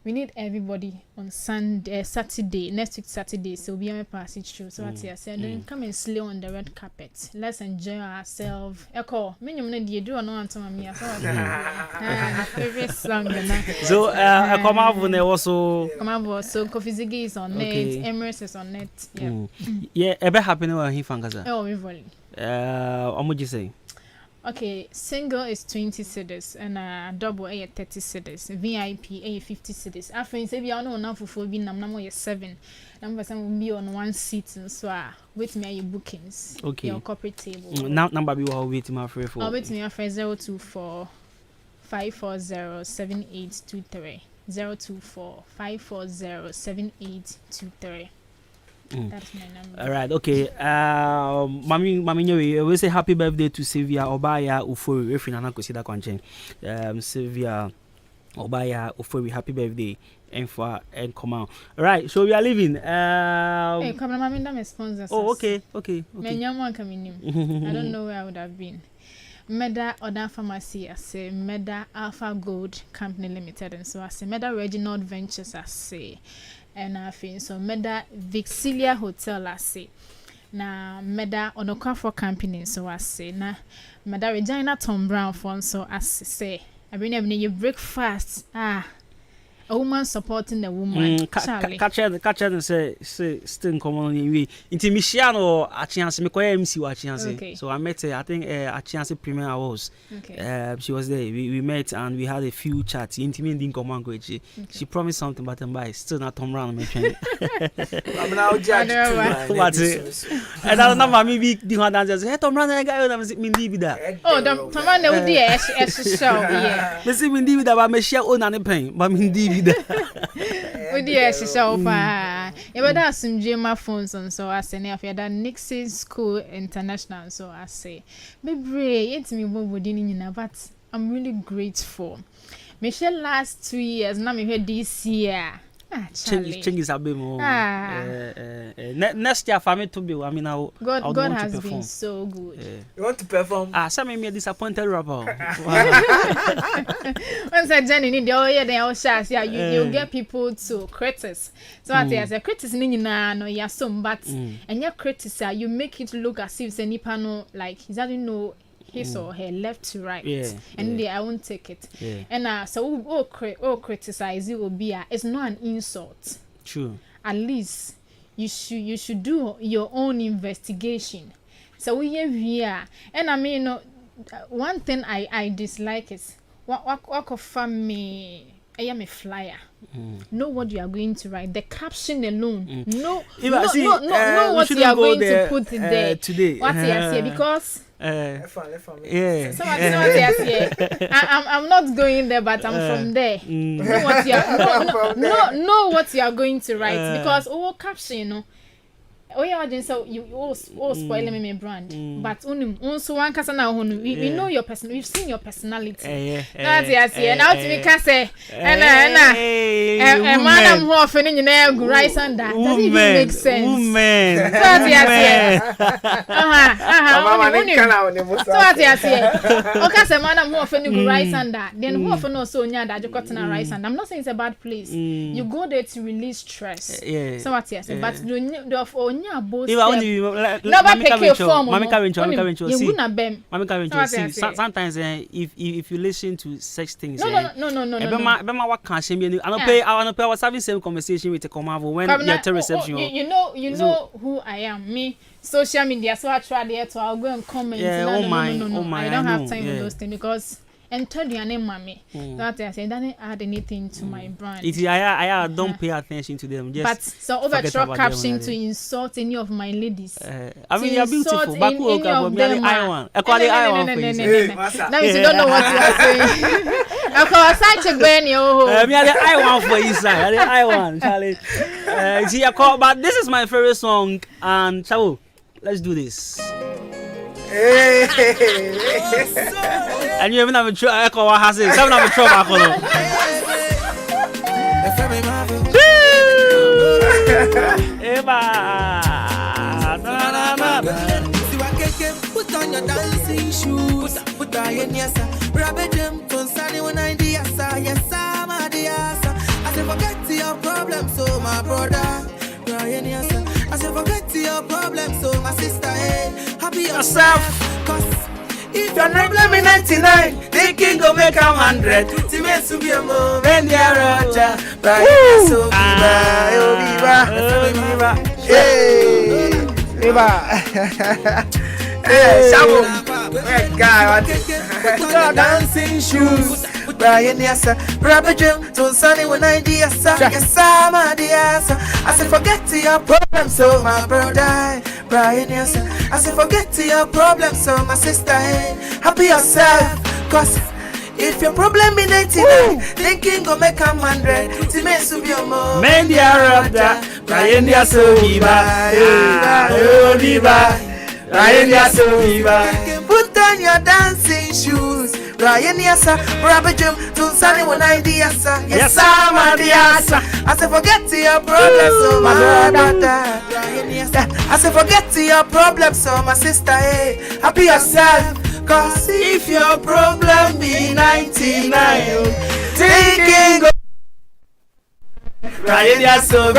[SPEAKER 19] we need everybody on Saturday, next week Saturday, so we are passing through. So what I said, then come and slay on the red carpet. Let's enjoy ourselves. Echo, minimum you do no answer me. Favorite song.
[SPEAKER 6] So come out when also
[SPEAKER 19] Kofi Ziggy is on net, Emirates is on net.
[SPEAKER 6] Yeah, ever happening when he found us.
[SPEAKER 19] Oh, we volley.
[SPEAKER 6] What would you say?
[SPEAKER 19] Okay, single is 20 cedis and double A 30 cedis, VIP A 50 cedis. After say we are no enough for being number 7. Number 7 will be on 1 seat, so wait me your bookings. Okay. Your corporate table.
[SPEAKER 6] Now number we will wait my free for.
[SPEAKER 19] I'll wait me after 024 540 7823. 024 540 7823. That's my number.
[SPEAKER 6] All right, okay. Mami, we say happy birthday to Sylvia Obaya Ufori. If you not consider content, Sylvia Obaya Ufori, happy birthday and come out. All right, so we are leaving.
[SPEAKER 19] Hey, come on, mami, that my sponsor.
[SPEAKER 6] Oh, okay.
[SPEAKER 19] My young one coming in. I don't know where I would have been. Meda Oda Pharmacy, I say Meda Alpha Gold Company Limited, and so I say Meda Reginald Ventures, I say. And I feel so Meda Vixilia Hotel I say na Meda Onokafo Company so I say na Meda Regina Tom Brown phone so I say I bring you breakfast a woman supporting a woman.
[SPEAKER 6] Catch and say still common we intimation or a chance me MC wa chance. So I met her, I think a chance premiere awards. She was there. We met and we had a few chats. Intimate didn't come on. She promised something, but I'm still not Tom Brown. I'm now judge too. And I don't know maybe the one that says, "Hey Tom Brown, I got you." Me leave that.
[SPEAKER 19] Oh, Tom Brown, no dear, show. Yeah.
[SPEAKER 6] Me see me leave that, but me share own and pain. But me leave that.
[SPEAKER 19] Oh dear, she show pa. You better have some Jema phones and so I say. Now if you that Nixon School International, so I say, baby, it's me what would you but I'm really grateful. Michelle last 2 years, now me here this year.
[SPEAKER 6] Changes a bit more. Next year for me to be, I mean,
[SPEAKER 19] God has been so good.
[SPEAKER 7] You want to perform?
[SPEAKER 6] Some me a disappointed rapper.
[SPEAKER 19] Once I Jenny need the year they all shots, yeah, you get people to criticize. So I say criticism no yeah some but and your criticize you make it look as if any panel like he doesn't know his or her left to right, and I won't take it. And so all criticize it will be it's not an insult.
[SPEAKER 6] True.
[SPEAKER 19] At least you should do your own investigation. So we have here, and I mean, one thing I dislike is what of me. I am a flyer. Know what you are going to write. The caption alone. Know what you are going to put there
[SPEAKER 6] today.
[SPEAKER 19] What you are saying because.
[SPEAKER 6] Yeah.
[SPEAKER 19] So I'm not going there, but I'm from there. Know what you are going to write because caption, you know. Oh yeah, so you all spoil me my brand. But also one person now we know your person. We've seen your personality. That's and now to me can say and madam who offending you now rice and that doesn't even make sense.
[SPEAKER 6] Woman.
[SPEAKER 19] So okay, say madam who offending you rice and that. Then who offend also nya that you got na rice and I'm not saying it's a bad place. You go there to release stress. So what you say, but the sometimes
[SPEAKER 6] if you listen to such things,
[SPEAKER 19] no.
[SPEAKER 6] I was having same conversation with a Komavo when you had reception.
[SPEAKER 19] You know who I am. Me, social media, so I try there to I'll go and comment.
[SPEAKER 6] Yeah,
[SPEAKER 19] no, I don't have time for those things because and tell your name, mommy. That I say, don't add anything to my brand.
[SPEAKER 6] I don't pay attention to them. Just
[SPEAKER 19] but so over truck caption to insult any of my ladies.
[SPEAKER 6] I mean, you're beautiful.
[SPEAKER 19] Now you don't know what you are saying. Of course, such a brand new.
[SPEAKER 6] I want for you, sir. I want, Charlie. But this is my favorite song, and Chavo, let's do this. And you even have a try. Echo what has it? Seven have a trouble.
[SPEAKER 3] Put on your dancing shoes. Put on your niasa. Rabbit them to sunny when I diasa. Yes, I'm a diasa. I say forget your problem, so my brother. Brian niasa. I say forget your problem, so my sister. Hey, happy yourself. Cause if your problem in 99, thinking go make 100. Times to be a move and the Roger. Brian so Hey, Shabu. Hey, God. Dancing shoes. Brian, yes, sir. Rubber gym, to sunny when I dear, sir. Yes, I'm a dear, sir. I say, forget your problem, so my brother. Brian, yes, sir. I say, forget your problem, so my sister. Hey, happy yourself, cause if your problem in 99, thinking go make 100. Times to be a move.
[SPEAKER 6] Men, they are Roger.
[SPEAKER 3] Brian, yes, so put on your dancing shoes. Ryan, yes, sir. Rubber gym, to sunny when I dear, sir. Yes, I'm a dear, sir. I say, forget your problems, so my brother. Ryan, yes, sir. I say, forget your problems, so my sister. Hey, happy yourself. Cause if your problem be 99, thinking Ryan, yes, so